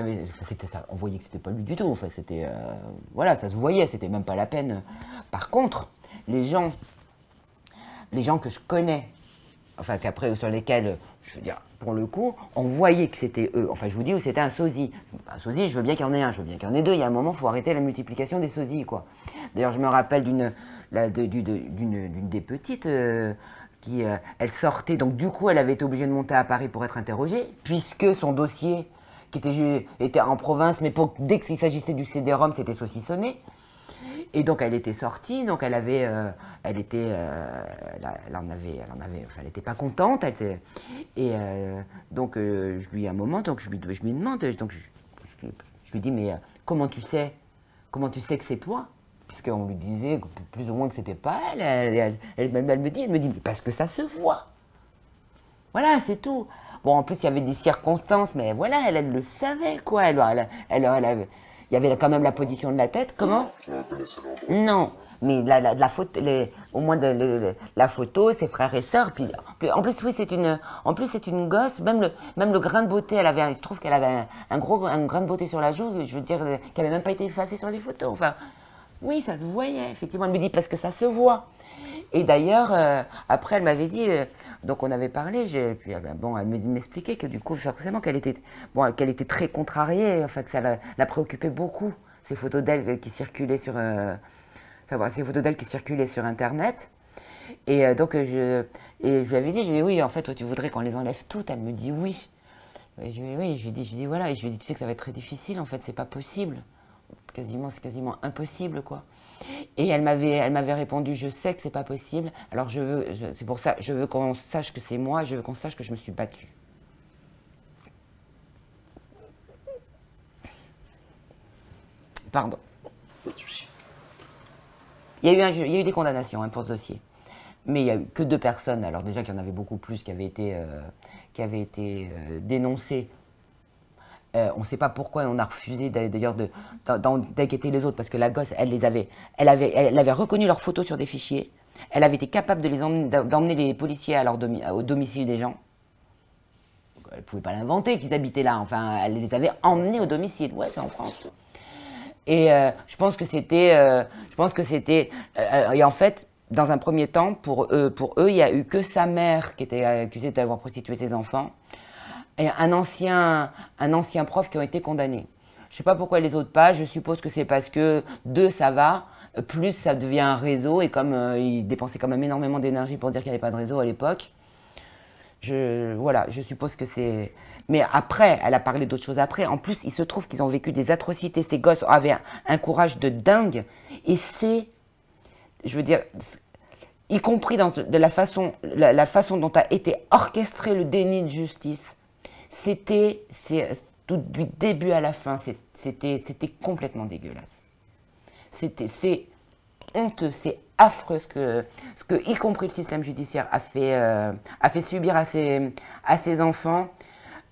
c'était ça. On voyait que c'était pas lui du tout. Enfin, c'était, voilà, ça se voyait. C'était même pas la peine. Par contre, les gens que je connais, enfin, qu'après sur lesquels, je veux dire, pour le coup, on voyait que c'était eux. Enfin, je vous dis où c'était un sosie. Un sosie, je veux bien qu'il y en ait un, je veux bien qu'il y en ait deux. Il y a un moment, il faut arrêter la multiplication des sosies, quoi. D'ailleurs, je me rappelle d'une des petites. Qui, elle sortait, donc du coup elle avait été obligée de monter à Paris pour être interrogée, puisque son dossier qui était en province, mais dès qu'il s'agissait du CD-ROM, c'était saucissonné. Et donc elle était sortie, donc elle avait, elle était, enfin, elle était pas contente, donc je lui à un moment, donc je lui demande, donc je lui dis mais comment tu sais que c'est toi? Puisqu'on lui disait plus ou moins que c'était pas elle. Elle me dit, mais parce que ça se voit. Voilà, c'est tout. Bon, en plus, il y avait des circonstances, mais voilà, elle le savait, quoi. Il y avait quand même la position de la tête, comment? Non, mais la photo, au moins la photo, ses frères et sœurs, puis en plus, oui, c'est une gosse, même le grain de beauté, il se trouve qu'elle avait un grain de beauté sur la joue, je veux dire, qui n'avait même pas été effacé sur les photos, enfin... Oui, ça se voyait, effectivement. Elle me dit parce que ça se voit. Et d'ailleurs, après, elle m'avait dit, donc on avait parlé, puis bon, elle m'expliquait que du coup, forcément, qu'elle était très contrariée, enfin, que ça la préoccupait beaucoup, ces photos d'elle qui circulaient sur, Internet. Et donc, je lui avais dit, oui, en fait, toi, tu voudrais qu'on les enlève toutes. Elle me dit oui. Et oui, je lui dis, voilà, et je lui ai dit, tu sais que ça va être très difficile, en fait, c'est pas possible. C'est quasiment impossible, quoi. Et elle m'avait répondu, je sais que c'est pas possible, alors c'est pour ça, je veux qu'on sache que c'est moi, je veux qu'on sache que je me suis battue. Pardon. Pas de souci. Il y a eu des condamnations pour ce dossier. Mais il n'y a eu que 2 personnes, alors déjà qu'il y en avait beaucoup plus qui avaient été dénoncées. On ne sait pas pourquoi on a refusé d'ailleurs d'inquiéter les autres parce que la gosse, elle avait reconnu leurs photos sur des fichiers. Elle avait été capable d'emmener les policiers au domicile des gens. Elle ne pouvait pas l'inventer qu'ils habitaient là. Enfin, elle les avait emmenés au domicile. Ouais, c'est en France. Et je pense que c'était, et en fait, dans un premier temps, pour eux, il n'y a eu que sa mère qui était accusée d'avoir prostitué ses enfants. Et un ancien prof qui ont été condamnés. Je ne sais pas pourquoi les autres pas, je suppose que c'est parce que 2 ça va, plus ça devient un réseau, et comme ils dépensaient quand même énormément d'énergie pour dire qu'il n'y avait pas de réseau à l'époque, voilà, je suppose que c'est... Mais après, elle a parlé d'autres choses après, en plus il se trouve qu'ils ont vécu des atrocités, ces gosses avaient un courage de dingue, et je veux dire, y compris de la façon dont a été orchestré le déni de justice, tout du début à la fin, c'était complètement dégueulasse. C'est honteux, c'est affreux ce que, y compris le système judiciaire, a fait subir à ces enfants.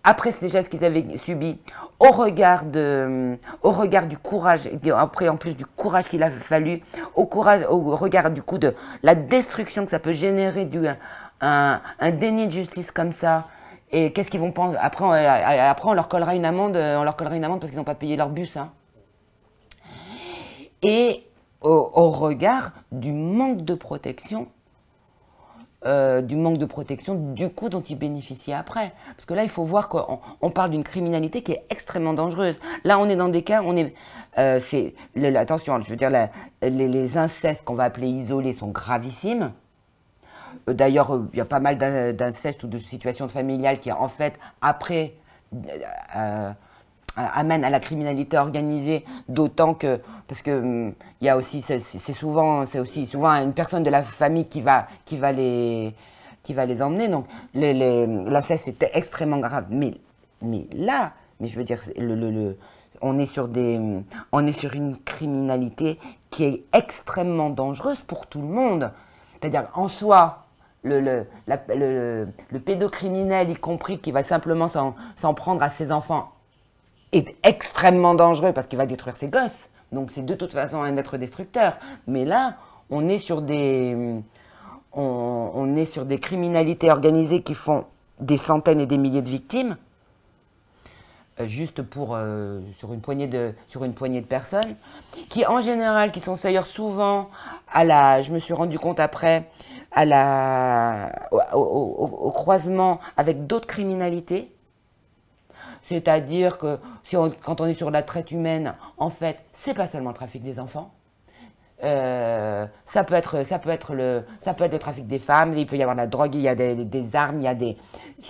Après, c'est déjà ce qu'ils avaient subi, au regard du courage, après en plus du courage qu'il a fallu, au regard du coup de la destruction que ça peut générer un déni de justice comme ça. Et qu'est-ce qu'ils vont penser? Après, on leur collera une amende, parce qu'ils n'ont pas payé leur bus. Hein. Et au regard du manque de protection, du coup dont ils bénéficient après. Parce que là, il faut voir qu'on parle d'une criminalité qui est extrêmement dangereuse. Là, on est dans des cas, attention, je veux dire, les incestes qu'on va appeler isolés sont gravissimes. D'ailleurs, il y a pas mal d'incestes ou de situations familiales qui, en fait, après, amènent à la criminalité organisée, d'autant que, parce que il y a aussi, c'est aussi souvent une personne de la famille qui va les emmener. Donc, l'inceste est extrêmement grave. Mais je veux dire, on est sur une criminalité qui est extrêmement dangereuse pour tout le monde. C'est-à-dire, en soi, le pédocriminel, y compris, qui va simplement s'en prendre à ses enfants, est extrêmement dangereux parce qu'il va détruire ses gosses. Donc c'est de toute façon un être destructeur. Mais là, on est sur des on est sur des criminalités organisées qui font des centaines et des milliers de victimes, juste sur une poignée de personnes, qui en général, qui sont d'ailleurs souvent je me suis rendu compte après, au croisement avec d'autres criminalités. C'est-à-dire que quand on est sur la traite humaine, en fait, c'est pas seulement le trafic des enfants. Ça peut être le trafic des femmes, il peut y avoir de la drogue, il y a des armes,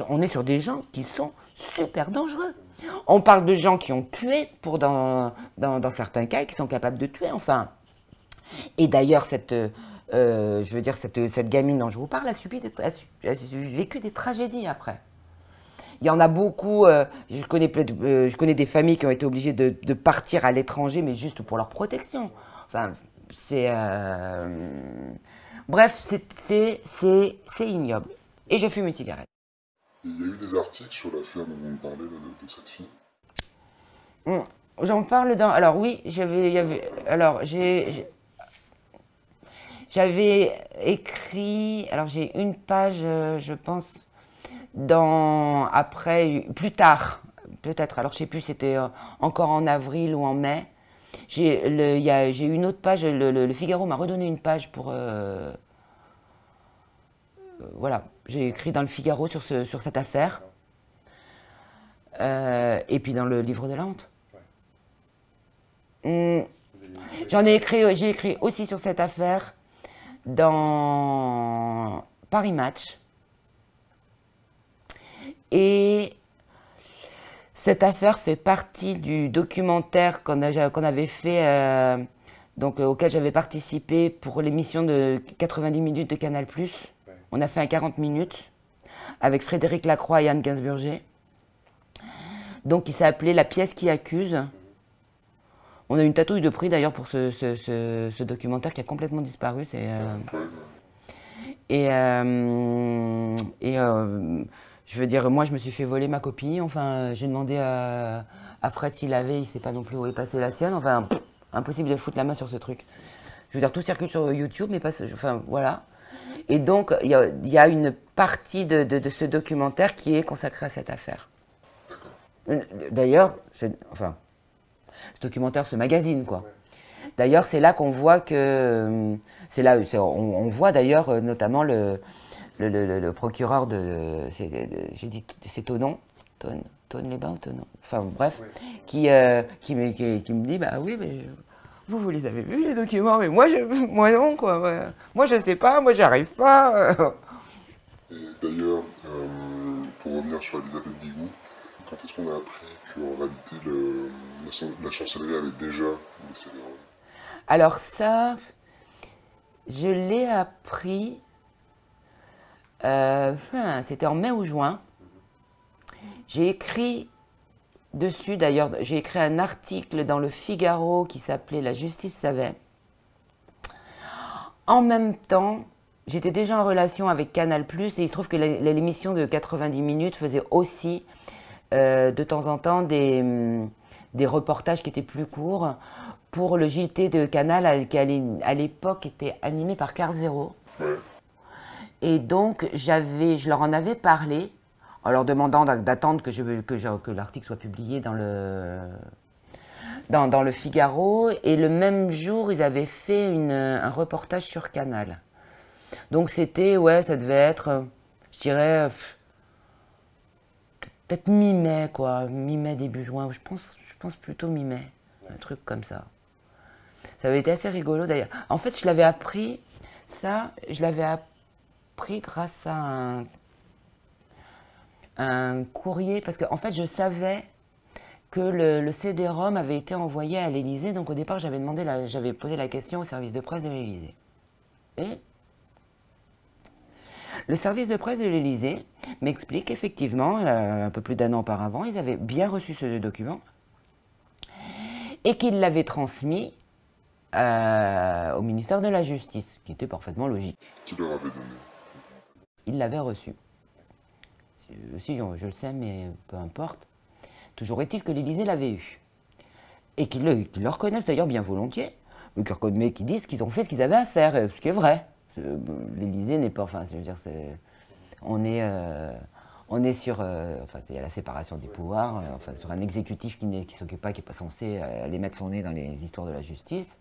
on est sur des gens qui sont super dangereux. On parle de gens qui ont tué dans certains cas et qui sont capables de tuer, enfin. Et d'ailleurs, cette gamine dont je vous parle a vécu des tragédies après. Il y en a beaucoup, je connais des familles qui ont été obligées de partir à l'étranger, mais juste pour leur protection. Enfin, bref, c'est ignoble. Et je fume une cigarette. Il y a eu des articles sur l'affaire dont vous me parlez là, de cette fille. J'en parle dans... Alors oui, j'avais écrit... Alors j'ai une page, je pense, plus tard, peut-être. Alors je sais plus, c'était encore en avril ou en mai. J'ai eu une autre page, le Figaro m'a redonné une page pour... voilà, j'ai écrit dans le Figaro sur cette affaire. Et puis dans le livre de la honte. J'ai écrit aussi sur cette affaire dans Paris Match. Et cette affaire fait partie du documentaire qu'on avait fait, auquel j'avais participé pour l'émission de 90 minutes de Canal+. Ouais. On a fait un 40 minutes avec Frédéric Lacroix et Anne Gainsbourger. Donc, il s'est appelé La pièce qui accuse. On a une tatouille de prix d'ailleurs pour ce documentaire qui a complètement disparu. Je veux dire, moi je me suis fait voler ma copie. Enfin, j'ai demandé à Fred s'il avait, il sait pas non plus où est passée la sienne. Enfin, impossible de foutre la main sur ce truc. Je veux dire, tout circule sur YouTube, mais pas. Enfin, voilà. Et donc, il y a une partie de ce documentaire qui est consacrée à cette affaire. D'ailleurs, ce documentaire, ce magazine, quoi. D'ailleurs, c'est là qu'on voit que... on voit d'ailleurs notamment le procureur j'ai dit, c'est Tonon, Tonne-les-Bains ou Tonon, enfin bref, qui me dit, bah oui, mais vous les avez vus les documents, mais moi non, quoi. Moi je sais pas, moi j'arrive pas. Et d'ailleurs, pour revenir sur Elisabeth Guigou, quand est-ce qu'on a appris qu'en réalité la chancellerie avait déjà les CD-ROM? Alors ça, je l'ai appris, c'était en mai ou juin. J'ai écrit dessus d'ailleurs, j'ai écrit un article dans le Figaro qui s'appelait La justice savait. En même temps, j'étais déjà en relation avec Canal+, et il se trouve que l'émission de 90 minutes faisait aussi de temps en temps des reportages qui étaient plus courts pour le JT de Canal qui à l'époque était animé par Carl Zéro. Ouais. Et donc je leur en avais parlé en leur demandant d'attendre que l'article soit publié dans le Figaro, et le même jour ils avaient fait un reportage sur Canal. Donc c'était, ouais, ça devait être, je dirais, peut-être mi-mai, quoi, mi-mai, début juin, je pense plutôt mi-mai, un truc comme ça. Ça avait été assez rigolo d'ailleurs. En fait, je l'avais appris grâce à un courrier, parce qu'en fait, je savais que le CD-ROM avait été envoyé à l'Élysée, donc au départ, j'avais posé la question au service de presse de l'Élysée. Et le service de presse de l'Élysée m'explique qu'effectivement, un peu plus d'un an auparavant, ils avaient bien reçu ce document et qu'ils l'avaient transmis au ministère de la Justice, qui était parfaitement logique. Qui leur avait donné? Ils l'avaient reçu. Si je le sais, mais peu importe. Toujours est-il que l'Élysée l'avait eu. Et qu'ils le reconnaissent d'ailleurs bien volontiers, mais qu'ils disent qu'ils ont fait ce qu'ils avaient à faire, ce qui est vrai. l'Élysée n'est pas, enfin, je veux dire, on est sur, enfin, il y a la séparation des pouvoirs, enfin, sur un exécutif qui s'occupe pas, qui n'est pas censé aller mettre son nez dans les histoires de la justice.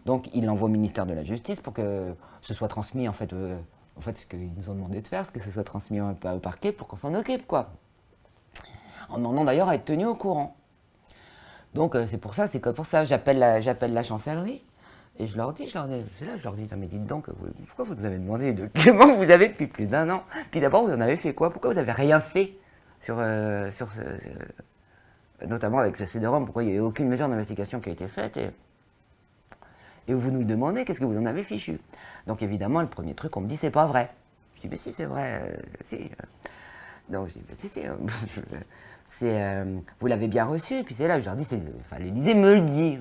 Donc, il l'envoie au ministère de la Justice pour que ce soit transmis, en fait, ce qu'ils nous ont demandé de faire, c'est que ce soit transmis au parquet pour qu'on s'en occupe, quoi. En demandant d'ailleurs à être tenu au courant. Donc, c'est pour ça, j'appelle la chancellerie. Et je leur dis, non, mais dites donc, pourquoi vous nous avez demandé de Clément vous avez depuis plus d'1 an? Puis d'abord, vous en avez fait quoi? Pourquoi vous n'avez rien fait notamment avec ce CD-ROM? Pourquoi il n'y a eu aucune mesure d'investigation qui a été faite? Et vous nous demandez qu'est-ce que vous en avez fichu. Donc évidemment, le premier truc, on me dit, c'est pas vrai. Je dis, mais si, c'est vrai. Si. Donc je dis, mais si, vous l'avez bien reçu. Et puis c'est là, je leur dis, l'Élysée me le dit.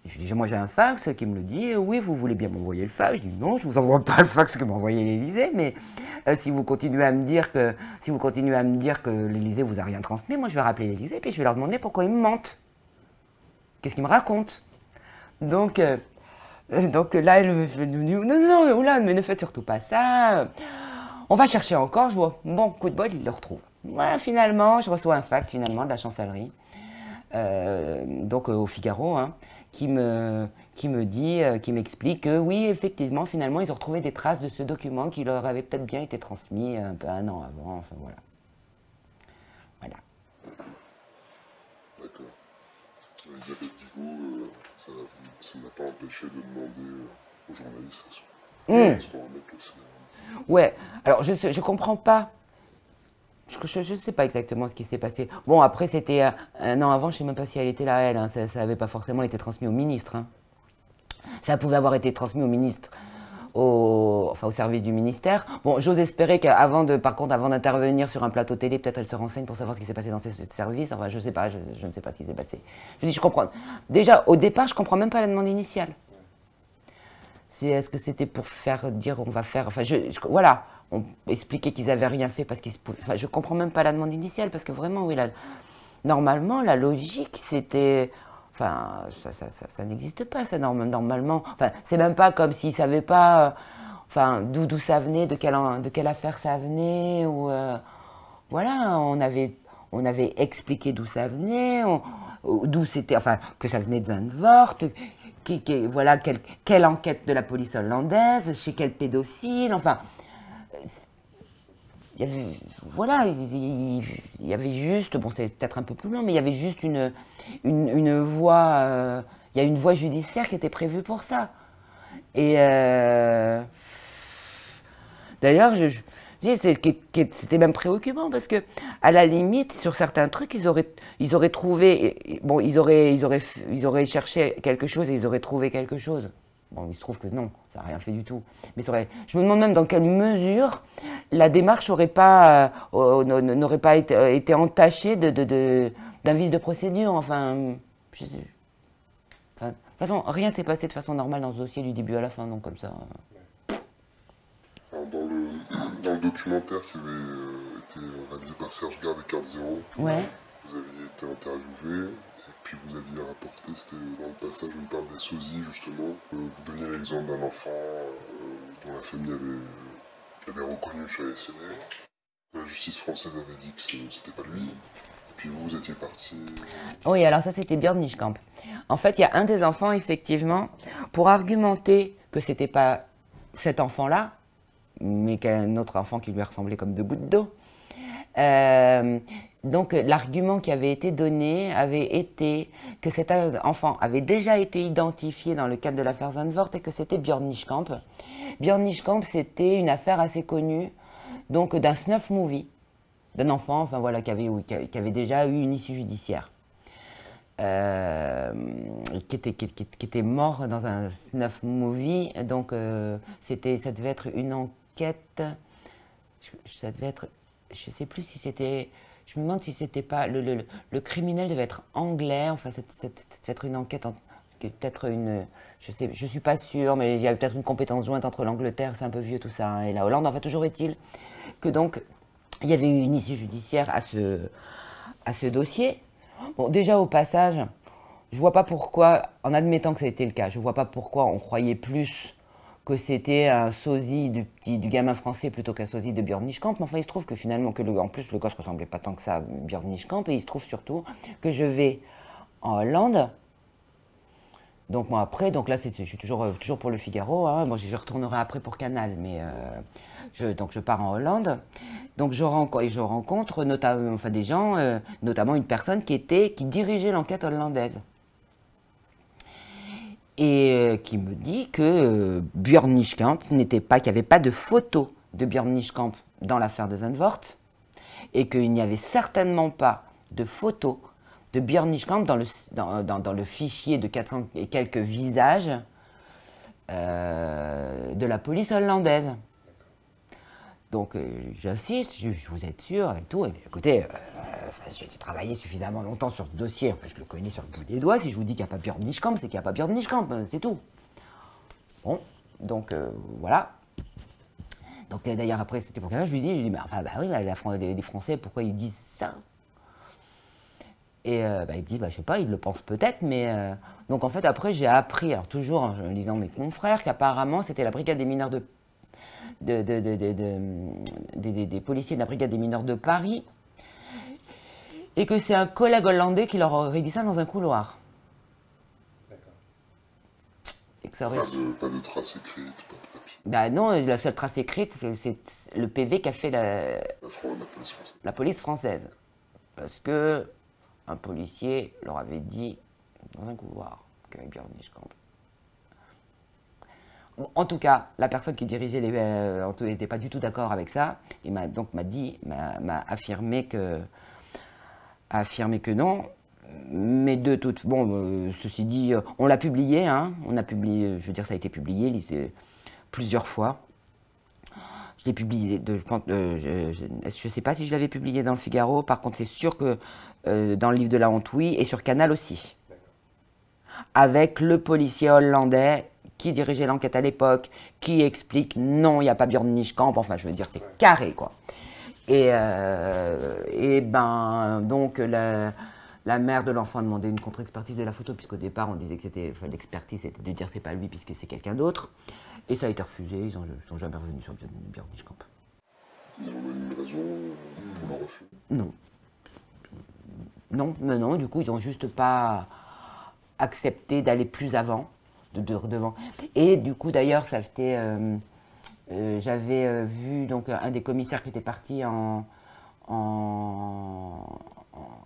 Je dis, moi j'ai un fax qui me le dit, oui, vous voulez bien m'envoyer le fax? Je dis, non, je ne vous envoie pas le fax que m'a envoyé l'Élysée, mais si vous continuez à me dire que l'Élysée vous a rien transmis, moi je vais rappeler l'Élysée, puis je vais leur demander pourquoi ils me mentent. Qu'est-ce qu'ils me racontent? Donc là, elle me dit, non, oula, mais ne faites surtout pas ça. On va chercher encore, je vois, bon, coup de bol, il le retrouve. Ouais, finalement, je reçois un fax, finalement, de la chancellerie, donc au Figaro, hein, qui m'explique que oui, effectivement, finalement, ils ont retrouvé des traces de ce document qui leur avait peut-être bien été transmis un peu 1 an avant, enfin voilà. Voilà. D'accord. Elisabeth Guigou, ça n'a pas empêché de demander aux journalistes ce qu'on remette aussi. Ouais, alors je comprends pas. Je ne sais pas exactement ce qui s'est passé. Bon, après, c'était 1 an avant, je ne sais même pas si elle était là, elle. Hein. Ça n'avait pas forcément été transmis au ministre. Hein. Ça pouvait avoir été transmis au ministre, au service du ministère. Bon, j'ose espérer qu'avant d'intervenir sur un plateau télé, peut-être elle se renseigne pour savoir ce qui s'est passé dans ce service. Enfin, je ne sais pas, je ne sais pas ce qui s'est passé. Je dis, je comprends. Déjà, au départ, je ne comprends même pas la demande initiale. Est-ce que c'était pour dire on va faire... Enfin, voilà, on expliquait qu'ils n'avaient rien fait parce qu'ils... Enfin, je ne comprends même pas la demande initiale parce que vraiment, oui, normalement, la logique, c'était... Enfin, ça n'existe pas, ça, normalement. Enfin, c'est même pas comme s'ils ne savaient pas d'où ça venait, de quelle affaire ça venait, ou... voilà, on avait expliqué d'où ça venait, d'où c'était... Enfin, que ça venait de Zandvoort... voilà, quelle enquête de la police hollandaise, chez quel pédophile, enfin, il y avait juste, bon c'est peut-être un peu plus long, mais il y avait juste une voie, il y a une voie judiciaire qui était prévue pour ça. Et d'ailleurs, c'était même préoccupant parce que, à la limite, sur certains trucs, ils auraient trouvé, bon, ils auraient cherché quelque chose et ils auraient trouvé quelque chose. Bon, il se trouve que non, ça n'a rien fait du tout. Mais je me demande même dans quelle mesure la démarche n'aurait pas été entachée d'un vice de procédure. Enfin, je sais. Enfin, de toute façon, rien ne s'est passé de façon normale dans ce dossier du début à la fin, donc comme ça. Alors, dans le documentaire qui avait été réalisé par Serge Garde et Carte Zéro, ouais. Vous aviez été interviewé et puis vous aviez rapporté, c'était dans le passage où il parle des sosies justement, vous donniez l'exemple d'un enfant dont la famille avait reconnu chez la SNR. La justice française avait dit que c'était pas lui. Et puis vous étiez parti... Oui, alors ça c'était Björn Nischkamp. En fait, il y a un des enfants, effectivement, pour argumenter que c'était pas cet enfant-là, mais qu'un autre enfant qui lui ressemblait comme 2 gouttes d'eau. Donc l'argument qui avait été donné avait été que cet enfant avait déjà été identifié dans le cadre de l'affaire Zandvoort et que c'était Björn Nischkamp. Björn Nischkamp, c'était une affaire assez connue, donc d'un snuff movie, d'un enfant, enfin voilà, qui avait déjà eu une issue judiciaire. Qui était mort dans un snuff movie, donc ça devait être une enquête, ça devait être, je ne sais plus si c'était, je me demande si c'était pas, le criminel devait être anglais, enfin ça devait être une enquête, peut-être une, je suis pas sûre, mais il y a peut-être une compétence jointe entre l'Angleterre, c'est un peu vieux tout ça, hein, et la Hollande, enfin toujours est-il que donc il y avait eu une issue judiciaire à ce dossier. Bon, déjà au passage, je vois pas pourquoi, en admettant que ça a été le cas, je vois pas pourquoi on croyait plus que c'était un sosie du gamin français plutôt qu'un sosie de Björn Nischkamp. Mais enfin, il se trouve que finalement, en plus, le gosse ressemblait pas tant que ça à Björn Nischkamp. Et il se trouve surtout que je vais en Hollande. Donc moi après, donc là je suis toujours pour le Figaro, hein. Moi je retournerai après pour Canal, mais donc je pars en Hollande. Donc je rencontre notamment, enfin des gens, notamment une personne qui dirigeait l'enquête hollandaise. Et qui me dit que Björn Nischkamp qu'il n'y avait pas de photo de Björn Nischkamp dans l'affaire de Zandvoort, et qu'il n'y avait certainement pas de photo de Björn Nischkamp dans le fichier de 400 et quelques visages de la police hollandaise. Donc j'insiste, vous êtes sûr et tout. Et bien, écoutez, j'ai travaillé suffisamment longtemps sur ce dossier, enfin je le connais sur le bout des doigts. Si je vous dis qu'il n'y a pas Björn Nischkamp, c'est qu'il n'y a pas Björn Nischkamp, c'est tout. Bon, donc voilà. Donc d'ailleurs après c'était pour quelqu'un, je lui dis, mais enfin bah oui, les Français, pourquoi ils disent ça? Et il me dit, je sais pas, il le pense peut-être, mais... Donc en fait, après, j'ai appris, alors toujours en lisant mes confrères, qu'apparemment, c'était la brigade des mineurs des policiers de la brigade des mineurs de Paris, et que c'est un collègue hollandais qui leur aurait dit ça dans un couloir. D'accord. Et que ça aurait... Pas de traces écrites, pas de papier. Bah non, la seule trace écrite, c'est le PV qu'a fait la police française. Parce que... un policier leur avait dit dans un couloir qu'il y avait Björn Nischkamp. En tout cas, la personne qui dirigeait n'était pas du tout d'accord avec ça et m'a affirmé que non. Mais ceci dit, on l'a publié, hein, je veux dire, ça a été publié plusieurs fois. Je l'ai publié, je ne sais pas si je l'avais publié dans le Figaro, par contre c'est sûr que dans le livre de la honte, oui, et sur Canal aussi. Avec le policier hollandais qui dirigeait l'enquête à l'époque, qui explique non, il n'y a pas Björn Nischkamp, enfin je veux dire, c'est carré quoi. Donc la mère de l'enfant a demandé une contre-expertise de la photo, puisqu'au départ on disait que l'expertise c'était de dire c'est pas lui puisque c'est quelqu'un d'autre. Et ça a été refusé, ils sont jamais revenus sur Björn Nischkamp. Ils ont donné une raison pour le refus? Non. Non, du coup, ils n'ont juste pas accepté d'aller plus avant, devant. Et du coup, d'ailleurs, ça c'était... j'avais vu donc, un des commissaires qui était parti en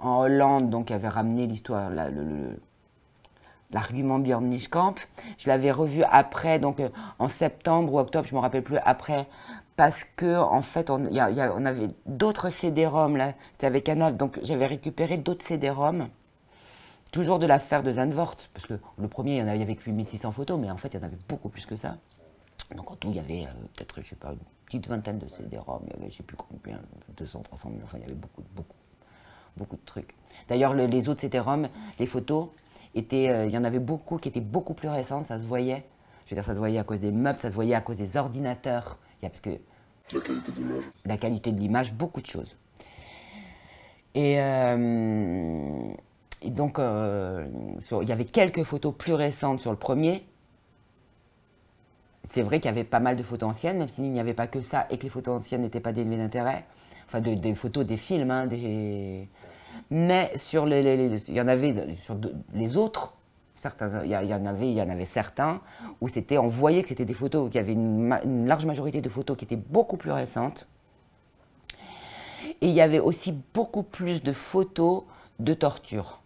Hollande, donc qui avait ramené l'histoire, l'argument Björn Nischkamp. Je l'avais revu après, donc en septembre ou octobre, je ne me rappelle plus, après, parce que en fait, on avait d'autres CD-ROM, là, c'était avec Canal, donc j'avais récupéré d'autres CD-ROM, toujours de l'affaire de Zandvoort, parce que le premier, il y avait que 8600 photos, mais en fait, il y en avait beaucoup plus que ça. Donc en tout, il y avait peut-être, je sais pas, une petite vingtaine de CD-ROM, il y avait, je sais plus combien, 200, 300 000, enfin, il y avait beaucoup de trucs. D'ailleurs, les autres CD-ROM, les photos, il y en avait beaucoup qui étaient beaucoup plus récentes, ça se voyait. Je veux dire, ça se voyait à cause des meubles, ça se voyait à cause des ordinateurs. Parce que la qualité de l'image. La qualité de l'image, beaucoup de choses. Et donc, il y avait quelques photos plus récentes sur le premier. C'est vrai qu'il y avait pas mal de photos anciennes, même s'il n'y avait pas que ça, et que les photos anciennes n'étaient pas d'élevés d'intérêt. Enfin, des photos, des films, hein, mais sur il y en avait sur les autres, certains, il y en avait certains où on voyait que c'était des photos, qu'il y avait une large majorité de photos qui étaient beaucoup plus récentes. Et il y avait aussi beaucoup plus de photos de torture.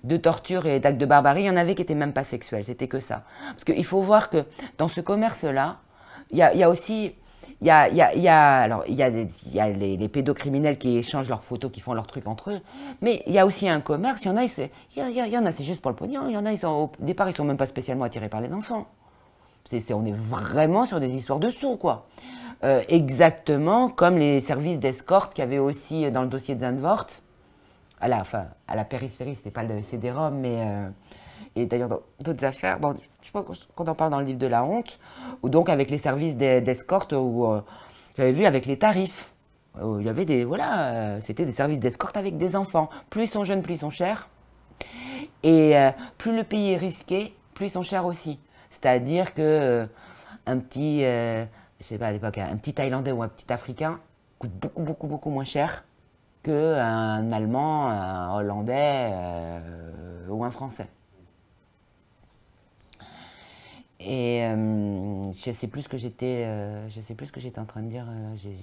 De torture et d'actes de barbarie, il y en avait qui n'étaient même pas sexuels, c'était que ça. Parce qu'il faut voir que dans ce commerce-là, il y a aussi... Il y a les pédocriminels qui échangent leurs photos, qui font leurs trucs entre eux, mais il y a aussi un commerce, il y en a, c'est juste pour le pognon, il y en a, au départ, ils ne sont même pas spécialement attirés par les enfants. On est vraiment sur des histoires de sous, quoi. Exactement comme les services d'escorte qu'il y avait aussi dans le dossier de Zandvoort, à la périphérie, c'était pas le CD-ROM, mais... et d'ailleurs, dans d'autres affaires, bon, je pense qu'on en parle dans le livre de la honte, ou donc avec les services d'escorte, où j'avais vu avec les tarifs, où il y avait c'était des services d'escorte avec des enfants. Plus ils sont jeunes, plus ils sont chers, et plus le pays est risqué, plus ils sont chers aussi. C'est-à-dire que un petit, je sais pas à l'époque, un petit Thaïlandais ou un petit Africain coûte beaucoup moins cher qu'un Allemand, un Hollandais ou un Français. Et je sais plus ce que j'étais en train de dire.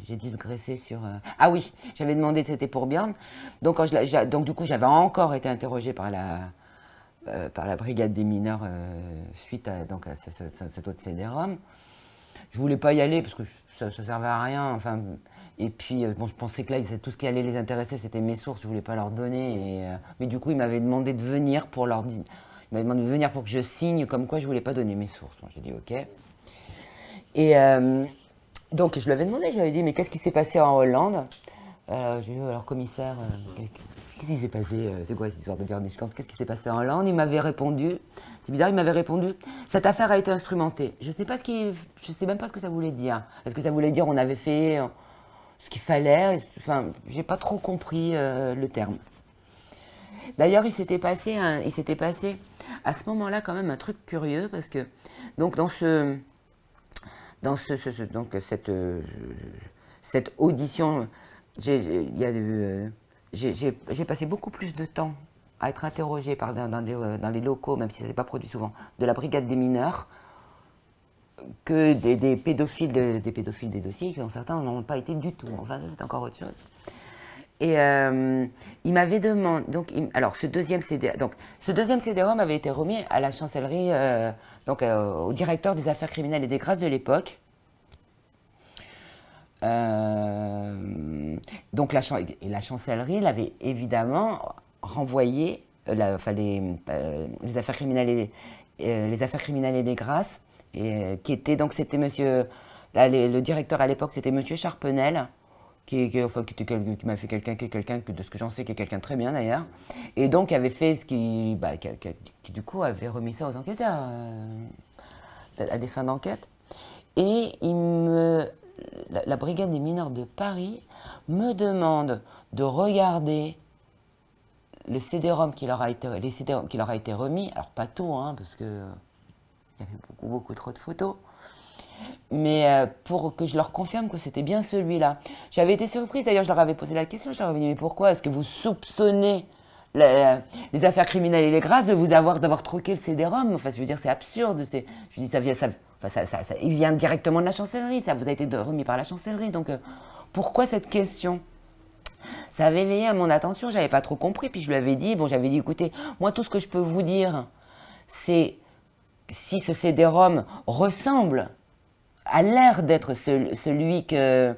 J'ai digressé sur. Ah oui, j'avais demandé si c'était pour Björn. Donc, donc du coup, j'avais encore été interrogée par la brigade des mineurs suite à, donc, à cet autre CD-ROM. Je voulais pas y aller parce que ça servait à rien. Enfin, et puis, bon, je pensais que là, tout ce qui allait les intéresser, c'était mes sources. Je voulais pas leur donner. Mais du coup, ils m'avaient demandé de venir pour leur dire. Il m'a demandé de venir pour que je signe, comme quoi je ne voulais pas donner mes sources. Bon, j'ai dit OK. Et donc je lui avais demandé, je lui avais dit, mais qu'est-ce qui s'est passé en Hollande? J'ai dit, alors commissaire, qu'est-ce qui s'est passé? C'est quoi cette histoire de Björn Wistrand? Qu'est-ce qui s'est passé en Hollande? Il m'avait répondu, c'est bizarre, il m'avait répondu, cette affaire a été instrumentée. Je sais même pas ce que ça voulait dire. Est-ce que ça voulait dire on avait fait ce qu'il fallait? Enfin, j'ai pas trop compris le terme. D'ailleurs, il s'était passé à ce moment-là quand même un truc curieux parce que donc cette audition, j'ai passé beaucoup plus de temps à être interrogée dans les locaux, même si ça ne s'est pas produit souvent, de la brigade des mineurs que des pédophiles des dossiers, qui certains n'ont pas été du tout. Enfin, c'est encore autre chose. Et il m'avait demandé, alors ce deuxième CD-ROM avait été remis à la chancellerie, au directeur des affaires criminelles et des grâces de l'époque. Donc la chancellerie l'avait évidemment renvoyé, les affaires criminelles et les grâces, qui était donc c'était monsieur, le directeur à l'époque c'était monsieur Charpenel. Qui m'a fait quelqu'un de ce que j'en sais, qui est quelqu'un de très bien d'ailleurs, et donc avait fait ce qui du coup avait remis ça aux enquêteurs à des fins d'enquête. Et la brigade des mineurs de Paris me demande de regarder le CD-ROM qui leur a été remis, alors pas tout, hein, parce que il y avait beaucoup trop de photos. Mais pour que je leur confirme que c'était bien celui-là. J'avais été surprise, d'ailleurs je leur avais posé la question, je leur avais dit mais pourquoi est-ce que vous soupçonnez les affaires criminelles et les grâces d'avoir troqué le CD-ROM? Enfin je veux dire c'est absurde, je dis il vient directement de la chancellerie, ça vous a été remis par la chancellerie, donc pourquoi cette question? Ça avait éveillé à mon attention, j'avais pas trop compris, puis j'avais dit écoutez, moi tout ce que je peux vous dire, c'est si ce CD-ROM ressemble a l'air d'être celui que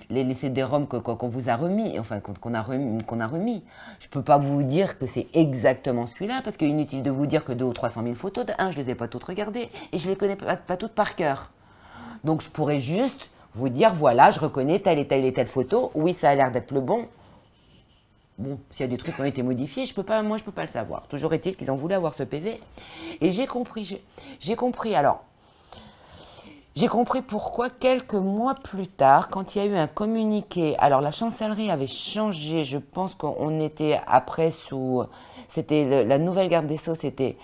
les CD-ROM qu'on vous a remis, enfin qu'on a remis. Je ne peux pas vous dire que c'est exactement celui-là, parce qu'il est inutile de vous dire que 200 ou 300 000 photos, je ne les ai pas toutes regardées, et je ne les connais pas toutes par cœur. Donc je pourrais juste vous dire, voilà, je reconnais telle et telle photo, oui, ça a l'air d'être le bon. Bon, s'il y a des trucs qui ont été modifiés, moi je peux pas le savoir. Toujours est-il qu'ils ont voulu avoir ce PV. Et j'ai compris pourquoi quelques mois plus tard, quand il y a eu un communiqué, alors la chancellerie avait changé, je pense qu'on était après c'était la nouvelle garde des Sceaux, c'était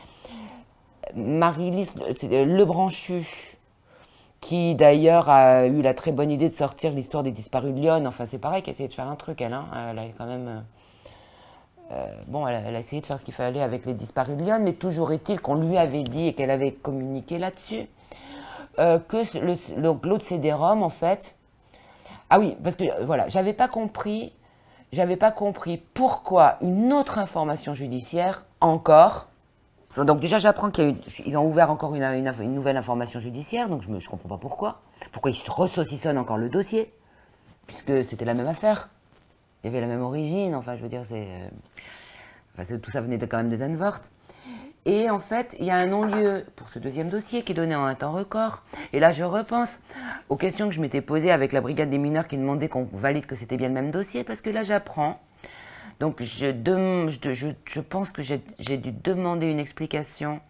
Marie-Lise Lebranchu, qui d'ailleurs a eu la très bonne idée de sortir l'histoire des disparus de Lyon. Enfin c'est pareil qu'elle essayait de faire un truc, elle a quand même... elle a essayé de faire ce qu'il fallait avec les disparus de Lyon, mais toujours est-il qu'on lui avait dit et qu'elle avait communiqué là-dessus. Que l'autre CD-ROM en fait, ah oui, parce que voilà, j'avais pas compris pourquoi une autre information judiciaire encore. Donc déjà j'apprends qu'ils ont ouvert encore une nouvelle information judiciaire, donc je comprends pas pourquoi ils ressaucissonnent encore le dossier, puisque c'était la même affaire, il y avait la même origine, enfin je veux dire tout ça venait quand même de Zandvoort. Et en fait, il y a un non-lieu pour ce deuxième dossier qui est donné en un temps record. Et là, je repense aux questions que je m'étais posées avec la brigade des mineurs qui demandait qu'on valide que c'était bien le même dossier, parce que là, j'apprends. Donc, je pense que j'ai dû demander une explication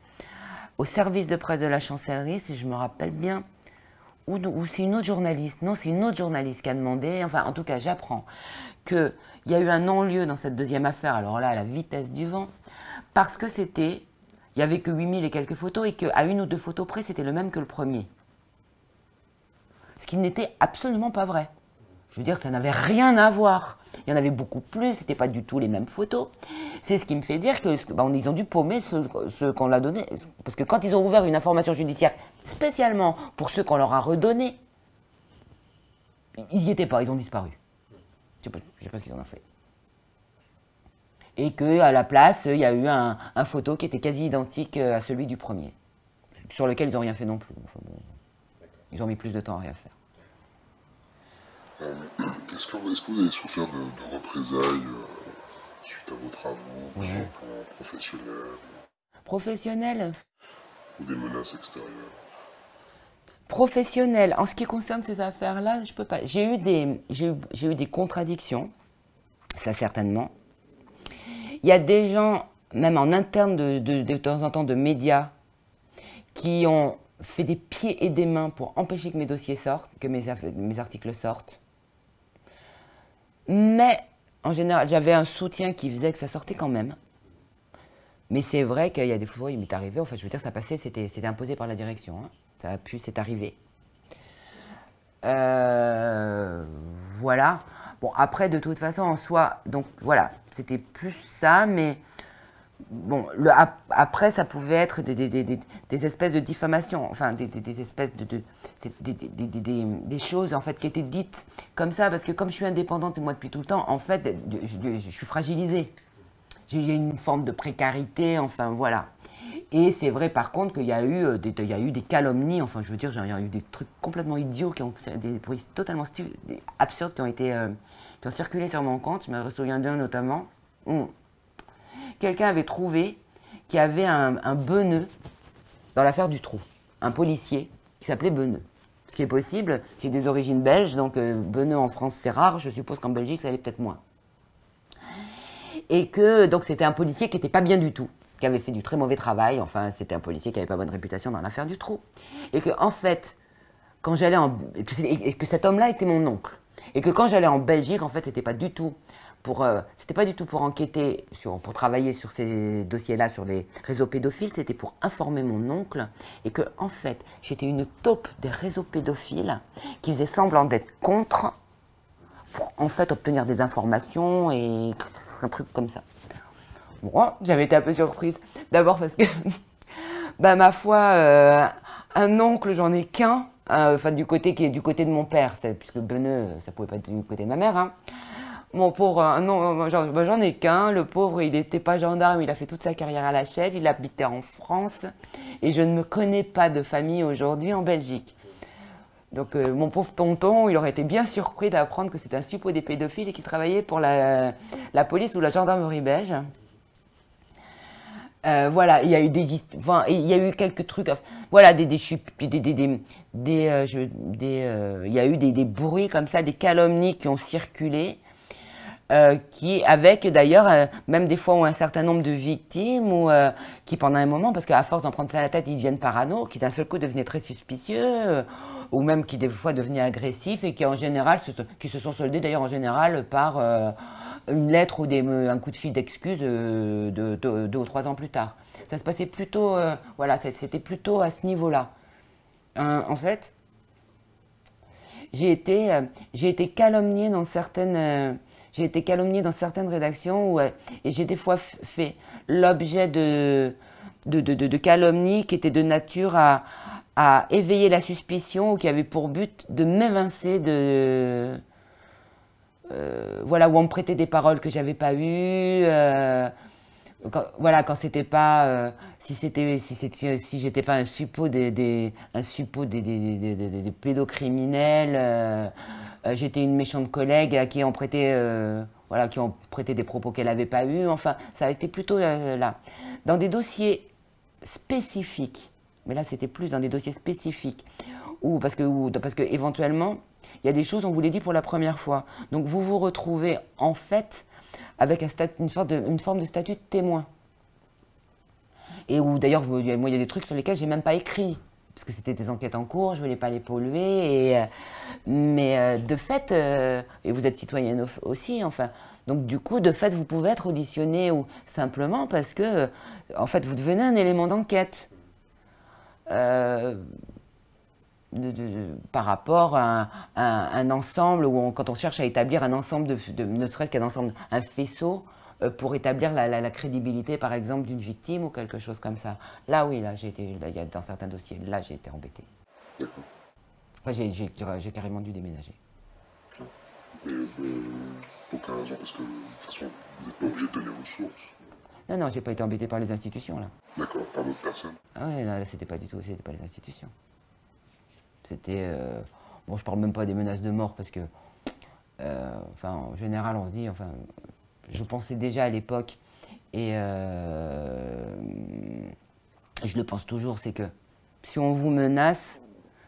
au service de presse de la chancellerie, si je me rappelle bien, ou c'est une autre journaliste. Non, c'est une autre journaliste qui a demandé. Enfin, en tout cas, j'apprends qu'il y a eu un non-lieu dans cette deuxième affaire, alors là, à la vitesse du vent, parce que c'était il n'y avait que 8000 et quelques photos et qu'à une ou deux photos près, c'était le même que le premier. Ce qui n'était absolument pas vrai. Je veux dire, ça n'avait rien à voir. Il y en avait beaucoup plus, c'était pas du tout les mêmes photos. C'est ce qui me fait dire que ils ont dû paumer ceux qu'on l'a donné. Parce que quand ils ont ouvert une information judiciaire spécialement pour ceux qu'on leur a redonnés, ils n'y étaient pas, ils ont disparu. Je sais pas ce qu'ils en ont fait. Et qu'à la place, il y a eu un photo qui était quasi identique à celui du premier, sur lequel ils n'ont rien fait non plus. Enfin, bon, ils ont mis plus de temps à rien faire. Est-ce que vous avez souffert de représailles suite à vos travaux, par exemple professionnels Professionnel. ou des menaces extérieures? Professionnel. En ce qui concerne ces affaires-là, je peux pas. J'ai eu des contradictions, ça certainement. Il y a des gens, même en interne de temps en temps de médias, qui ont fait des pieds et des mains pour empêcher que mes dossiers sortent, que mes articles sortent. Mais, en général, j'avais un soutien qui faisait que ça sortait quand même. Mais c'est vrai qu'il y a des fois, il m'est arrivé, enfin je veux dire, ça passait, c'était imposé par la direction. Hein. Ça a pu, c'est arrivé. Voilà. Bon, après, de toute façon, en soi, donc voilà, c'était plus ça, mais bon, après, ça pouvait être des espèces de diffamation, enfin, des espèces des choses, en fait, qui étaient dites comme ça, parce que comme je suis indépendante, moi, depuis tout le temps, en fait, je suis fragilisée. J'ai une forme de précarité, enfin, voilà. Et c'est vrai, par contre, qu'il y a eu des calomnies, enfin, je veux dire, il y a eu des trucs complètement idiots, des bruits totalement absurdes qui ont circulé sur mon compte. Je me souviens d'un notamment. Quelqu'un avait trouvé qu'il y avait un Beneux dans l'affaire du trou. Un policier qui s'appelait Beneux. Ce qui est possible, j'ai des origines belges, donc Beneux en France c'est rare, je suppose qu'en Belgique ça allait peut-être moins. Et que donc c'était un policier qui n'était pas bien du tout, qui avait fait du très mauvais travail, enfin c'était un policier qui n'avait pas bonne réputation dans l'affaire du trou. Et que en fait, quand j'allais et que cet homme-là était mon oncle. Et que quand j'allais en Belgique, en fait, c'était pas du tout pour enquêter, pour travailler sur ces dossiers-là, sur les réseaux pédophiles, c'était pour informer mon oncle. Et que, en fait, j'étais une taupe des réseaux pédophiles qui faisaient semblant d'être contre, pour en fait obtenir des informations et un truc comme ça. Bon, j'avais été un peu surprise. D'abord parce que, ma foi, un oncle, j'en ai qu'un. Enfin, du côté de mon père, puisque Beneux, ça pouvait pas être du côté de ma mère. Hein. Mon pauvre, non, j'en ai qu'un. Le pauvre, il n'était pas gendarme, il a fait toute sa carrière à La Chèvre, il habitait en France. Et je ne me connais pas de famille aujourd'hui en Belgique. Donc, mon pauvre tonton, il aurait été bien surpris d'apprendre que c'était un suppôt des pédophiles et qu'il travaillait pour la police ou la gendarmerie belge. Voilà, il y a eu il y a eu quelques trucs, voilà, il y a eu des bruits comme ça, des calomnies qui ont circulé, avec d'ailleurs, même des fois où un certain nombre de victimes, ou qui pendant un moment, parce qu'à force d'en prendre plein la tête, ils deviennent parano, qui d'un seul coup devenaient très suspicieux, ou même qui des fois devenaient agressifs, et qui en général, qui se sont soldés d'ailleurs en général par une lettre ou un coup de fil d'excuse 2 ou 3 ans plus tard. Ça se passait plutôt, voilà, c'était plutôt à ce niveau-là. En fait, j'ai été calomniée dans certaines rédactions et j'ai des fois fait l'objet de calomnies qui étaient de nature à éveiller la suspicion ou qui avaient pour but de m'évincer voilà, où on me prêtait des paroles que j'avais pas eues, quand c'était pas, si j'étais pas un suppôt des pédocriminels, j'étais une méchante collègue à qui on prêtait, qui ont prêté des propos qu'elle avait pas eus, enfin, ça a été plutôt là. Dans des dossiers spécifiques, mais là c'était plus dans des dossiers spécifiques, parce que éventuellement, il y a des choses, on vous les dit pour la première fois. Donc vous vous retrouvez en fait avec une forme de statut de témoin. Et où d'ailleurs, moi il y a des trucs sur lesquels j'ai même pas écrit. parce que c'était des enquêtes en cours, je voulais pas les polluer, mais de fait, et vous êtes citoyenne aussi, enfin, donc du coup, de fait, vous pouvez être auditionné ou simplement parce que, en fait, vous devenez un élément d'enquête. Par rapport à un ensemble, quand on cherche à établir un ensemble, ne serait-ce qu'un ensemble, un faisceau, pour établir la crédibilité, par exemple, d'une victime ou quelque chose comme ça. Là, oui, là, il y a dans certains dossiers, là, j'ai été embêtée. D'accord. Enfin, j'ai carrément dû déménager. Mais pour quelle raison? Parce que de toute façon, vous n'êtes pas obligé de donner vos sources. Non, non, j'ai pas été embêtée par les institutions, là. D'accord, par d'autres personnes. Ah ouais, là, c'était pas du tout, c'était pas les institutions. C'était... bon, je parle même pas des menaces de mort parce que... enfin, en général, on se dit... Enfin, je pensais déjà à l'époque, et je le pense toujours, c'est que si on vous menace,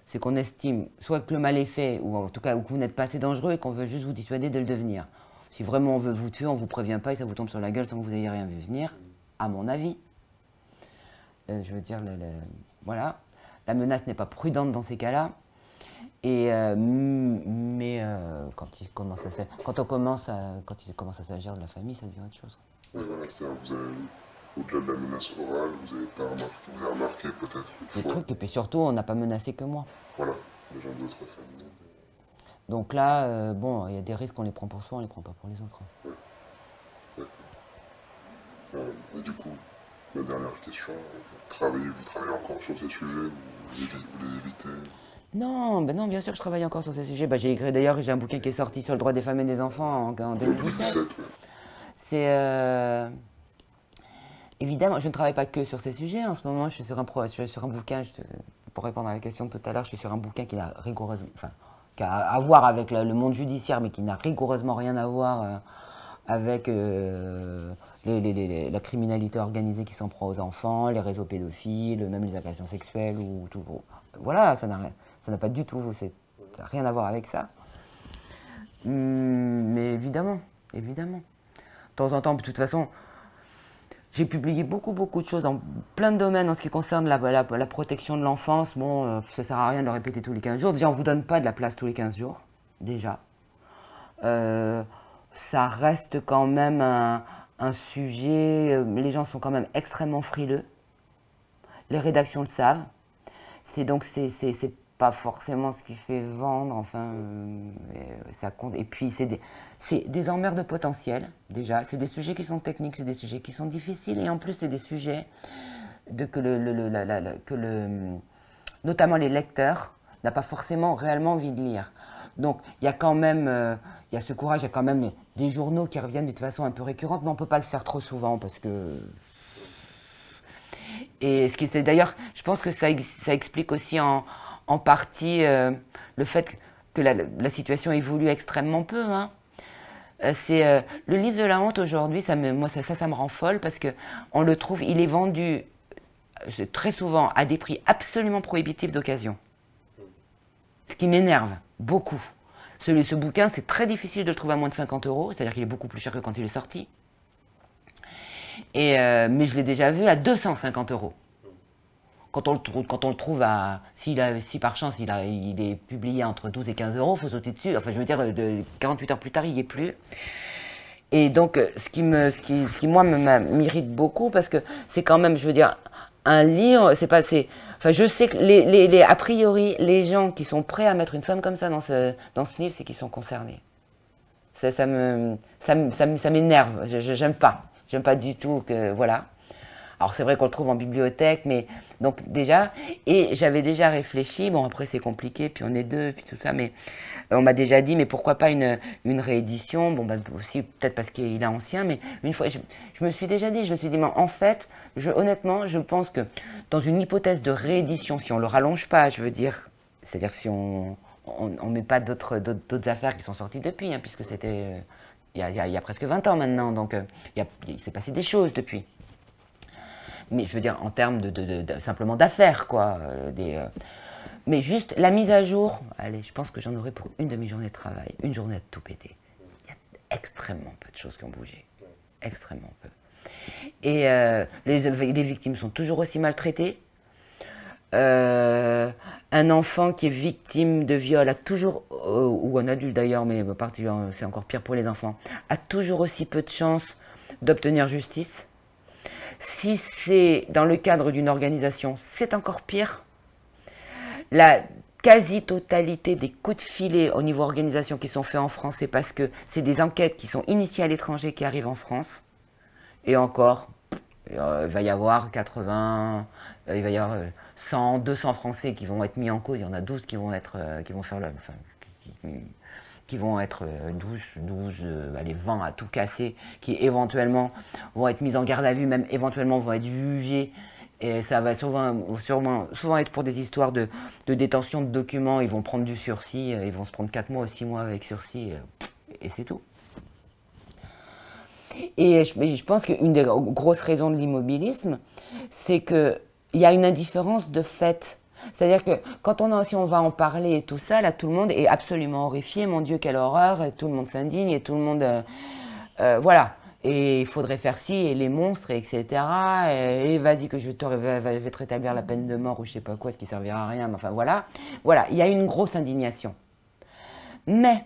c'est qu'on estime soit que le mal est fait, ou en tout cas que vous n'êtes pas assez dangereux et qu'on veut juste vous dissuader de le devenir. Si vraiment on veut vous tuer, on ne vous prévient pas et ça vous tombe sur la gueule sans que vous ayez rien vu venir, à mon avis. Je veux dire, voilà. La menace n'est pas prudente dans ces cas-là. Et, mais quand il commence à s'agir de la famille, ça devient autre chose. Oui, voilà, c'est-à-dire que vous avez, au-delà de la menace orale, vous avez remarqué peut-être une Des fois. trucs, et puis surtout, on n'a pas menacé que moi. Voilà, des gens d'autres familles. Donc là, bon, il y a des risques, on les prend pour soi, on les prend pas pour les autres. Ouais, d'accord. Et du coup, ma dernière question, vous travaillez encore sur ces sujets, vous les évitez? Non, ben non, bien sûr que je travaille encore sur ces sujets. Bah, j'ai écrit d'ailleurs, j'ai un bouquin qui est sorti sur le droit des femmes et des enfants en 2017. Ouais. C'est évidemment, je ne travaille pas que sur ces sujets. En ce moment, je suis sur un bouquin. Pour répondre à la question de tout à l'heure, je suis sur un bouquin qui n'a rigoureusement, enfin, qui a à voir avec le monde judiciaire, mais qui n'a rigoureusement rien à voir avec la criminalité organisée qui s'en prend aux enfants, les réseaux pédophiles, même les agressions sexuelles ou tout. Voilà, ça n'a pas du tout, ça n'a rien à voir avec ça. Mais évidemment, évidemment. De temps en temps, de toute façon, j'ai publié beaucoup de choses dans plein de domaines en ce qui concerne la protection de l'enfance. Bon, ça sert à rien de le répéter tous les 15 jours. Déjà, on ne vous donne pas de la place tous les 15 jours, déjà. Ça reste quand même un sujet, les gens sont quand même extrêmement frileux. Les rédactions le savent. C'est pas forcément ce qui fait vendre, enfin, ça compte. Et puis, c'est des emmerdes potentielles, déjà. C'est des sujets qui sont techniques, c'est des sujets qui sont difficiles, et en plus, c'est des sujets notamment les lecteurs, n'ont pas forcément réellement envie de lire. Donc, il y a quand même, il y a ce courage, il y a quand même des journaux qui reviennent de façon un peu récurrente, mais on ne peut pas le faire trop souvent, parce que... Et ce qui c'est d'ailleurs, je pense que ça explique aussi en partie le fait que la situation évolue extrêmement peu. Hein. Le livre de la honte aujourd'hui, ça me rend folle parce que on le trouve, il est vendu très souvent à des prix absolument prohibitifs d'occasion. Ce qui m'énerve beaucoup. Ce bouquin, c'est très difficile de le trouver à moins de 50 €, c'est-à-dire qu'il est beaucoup plus cher que quand il est sorti. Mais je l'ai déjà vu à 250 €. Quand on le trouve à... Si par chance il est publié entre 12 et 15 €, il faut sauter dessus. Enfin, je veux dire, 48 heures plus tard, il n'y est plus. Et donc, ce qui moi, m'irrite beaucoup, parce que c'est quand même, je veux dire, un livre, c'est pas... Enfin, je sais que, a priori, les gens qui sont prêts à mettre une somme comme ça dans ce livre, c'est qu'ils sont concernés. Ça m'énerve, j'aime pas. J'aime pas du tout que... Voilà. Alors c'est vrai qu'on le trouve en bibliothèque, mais donc déjà, et j'avais déjà réfléchi, bon après c'est compliqué, puis on est deux, puis tout ça, mais on m'a déjà dit, mais pourquoi pas une réédition, bon bah aussi peut-être parce qu'il est ancien, mais une fois, je me suis déjà dit, mais en fait, honnêtement, je pense que dans une hypothèse de réédition, si on le rallonge pas, je veux dire, c'est-à-dire si on met pas d'autres affaires qui sont sorties depuis, hein, puisque c'était il y a presque 20 ans maintenant, donc il s'est passé des choses depuis. Mais je veux dire, en termes simplement d'affaires, quoi. Mais juste la mise à jour, allez, je pense que j'en aurai pour une demi-journée de travail, une journée à tout péter. Il y a extrêmement peu de choses qui ont bougé. Extrêmement peu. Et les victimes sont toujours aussi maltraitées. Un enfant qui est victime de viol a toujours, ou un adulte d'ailleurs, mais c'est encore pire pour les enfants, a toujours aussi peu de chances d'obtenir justice. Si c'est dans le cadre d'une organisation, c'est encore pire. La quasi-totalité des coups de filet au niveau organisation qui sont faits en France, c'est parce que c'est des enquêtes qui sont initiées à l'étranger qui arrivent en France. Et encore, il va y avoir 80, il va y avoir 100, 200 Français qui vont être mis en cause. Il y en a 12 qui vont être, qui vont faire enfin, qui vont être 12, allez, 20 à tout casser, qui éventuellement vont être mis en garde à vue, même éventuellement vont être jugés. Et ça va souvent être pour des histoires de détention de documents. Ils vont prendre du sursis, ils vont se prendre 4 mois ou 6 mois avec sursis, et c'est tout. Et je pense qu'une des grosses raisons de l'immobilisme, c'est qu'il y a une indifférence de fait. C'est-à-dire que si on va en parler et tout ça, là, tout le monde est absolument horrifié. Mon Dieu, quelle horreur! Et tout le monde s'indigne et tout le monde... voilà. Et il faudrait faire ci, et les monstres, et etc. Et vas-y que je vais te rétablir la peine de mort ou je sais pas quoi, ce qui servira à rien. Mais enfin, voilà. Voilà, il y a une grosse indignation. Mais,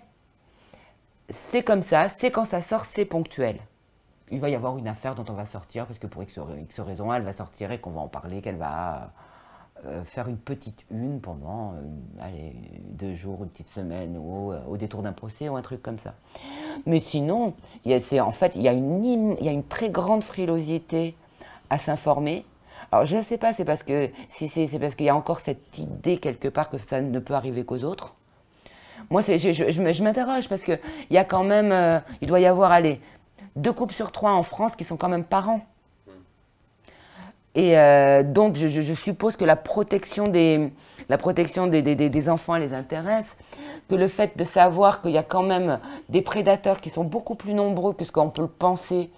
c'est comme ça, c'est quand ça sort, c'est ponctuel. Il va y avoir une affaire dont on va sortir, parce que pour X raison, elle va sortir et qu'on va en parler, qu'elle va faire une petite une pendant allez, 2 jours, une petite semaine, ou au détour d'un procès, ou un truc comme ça. Mais sinon, en fait, il y a une très grande frilosité à s'informer. Alors, je ne sais pas, c'est parce qu'il y a encore cette idée quelque part que ça ne peut arriver qu'aux autres. Moi, je m'interroge, parce qu'il y a quand même, il doit y avoir, allez, 2 couples sur 3 en France qui sont quand même parents. Et donc, je suppose que la protection des enfants les intéresse, que le fait de savoir qu'il y a quand même des prédateurs qui sont beaucoup plus nombreux que ce qu'on peut le penser,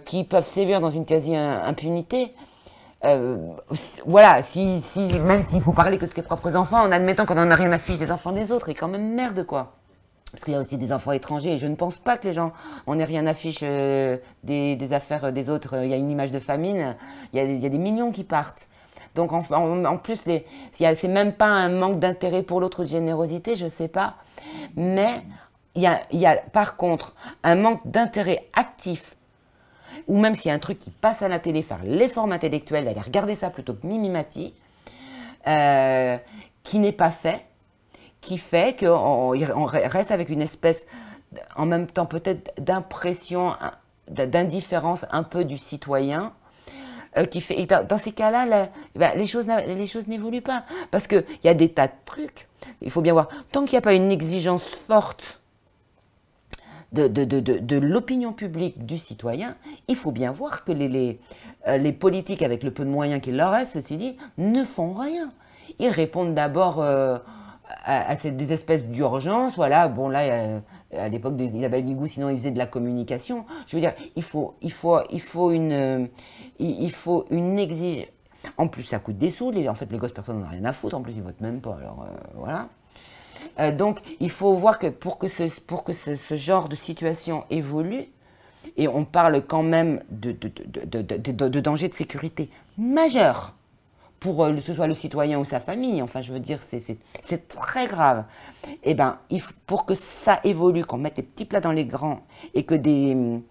qui peuvent sévir dans une quasi-impunité. Voilà, même s'il faut parler que de ses propres enfants, en admettant qu'on n'en a rien à fiche des enfants des autres, et quand même merde, quoi. Parce qu'il y a aussi des enfants étrangers, et je ne pense pas que les gens en aient rien à fiche des affaires des autres. Il y a une image de famine, il y a des millions qui partent. Donc en plus, c'est même pas un manque d'intérêt pour l'autre, de générosité, je sais pas. Mais il y a par contre un manque d'intérêt actif, ou même s'il y a un truc qui passe à la télé, faire l'effort intellectuel d'aller regarder ça plutôt que mimimati, qui n'est pas fait, qui fait qu'on reste avec une espèce, en même temps peut-être d'impression, d'indifférence un peu du citoyen, qui fait, et dans ces cas-là, les choses n'évoluent pas. Parce qu'il y a des tas de trucs, il faut bien voir, tant qu'il n'y a pas une exigence forte de l'opinion publique du citoyen, il faut bien voir que les politiques, avec le peu de moyens qu'il leur reste, ceci dit, ne font rien. Ils répondent d'abord à des espèces d'urgence, voilà, bon là, à l'époque d'Isabelle Guigou, sinon ils faisaient de la communication. Je veux dire, il faut une exigence. En plus, ça coûte des sous, en fait, les gosses, personne n'en a rien à foutre, en plus, ils votent même pas, alors voilà. Donc, il faut voir que pour que ce genre de situation évolue, et on parle quand même de danger de sécurité majeur, pour que ce soit le citoyen ou sa famille, enfin je veux dire, c'est très grave. Et ben, pour que ça évolue, qu'on mette les petits plats dans les grands, et que des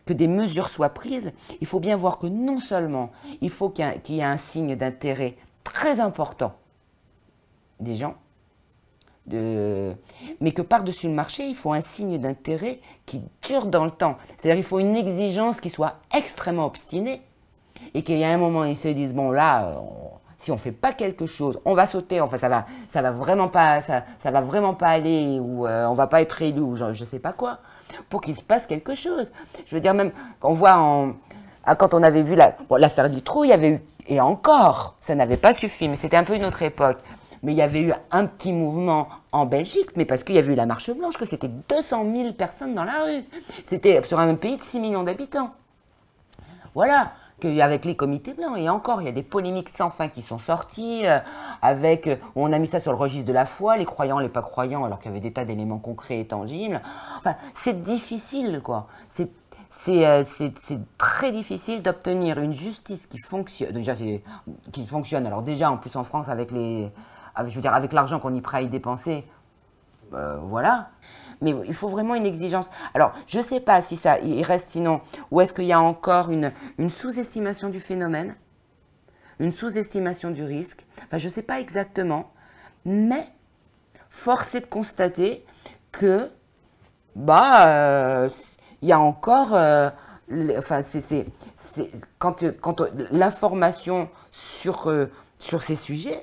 mesures soient prises, il faut bien voir que non seulement il faut qu'il y ait un signe d'intérêt très important des gens, mais que par-dessus le marché, il faut un signe d'intérêt qui dure dans le temps. C'est-à-dire qu'il faut une exigence qui soit extrêmement obstinée, et qu'il y a un moment, ils se disent, bon là, si on ne fait pas quelque chose, on va sauter, enfin ça va vraiment pas aller, ou on va pas être élu, ou je sais pas quoi, pour qu'il se passe quelque chose. Je veux dire, même, on voit quand on avait vu l'affaire Dutroux, il y avait eu, et encore, ça n'avait pas suffi, mais c'était un peu une autre époque, mais il y avait eu un petit mouvement en Belgique, mais parce qu'il y avait eu la marche blanche, que c'était 200 000 personnes dans la rue. C'était sur un pays de 6 millions d'habitants. Voilà. Avec les comités blancs, et encore, il y a des polémiques sans fin qui sont sorties, on a mis ça sur le registre de la foi, les croyants, les pas croyants, alors qu'il y avait des tas d'éléments concrets et tangibles. Enfin, c'est difficile, quoi. c'est très difficile d'obtenir une justice qui fonctionne. Déjà, qui fonctionne. Alors déjà, en plus en France, avec je veux dire, avec l'argent qu'on y prêt à y dépenser, voilà. Mais il faut vraiment une exigence. Alors, je ne sais pas si ça, il reste sinon, ou est-ce qu'il y a encore une sous-estimation du phénomène, une sous-estimation du risque. Enfin, je ne sais pas exactement, mais force est de constater que, il y a encore, enfin, quand l'information sur ces sujets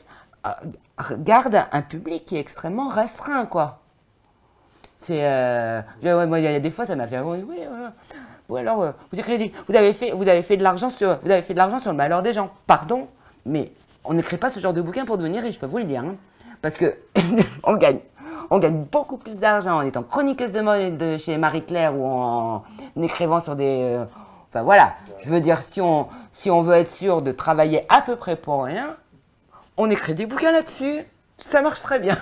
garde un public qui est extrêmement restreint, quoi. Moi, il y a des fois, ça m'a fait, oui, ou alors, vous avez fait de l'argent sur le malheur des gens. Pardon, mais on n'écrit pas ce genre de bouquin pour devenir riche, je peux vous le dire, hein. Parce que on gagne beaucoup plus d'argent en étant chroniqueuse de mode chez Marie-Claire ou en écrivant sur des... enfin voilà, je veux dire, si on veut être sûr de travailler à peu près pour rien, on écrit des bouquins là-dessus, ça marche très bien.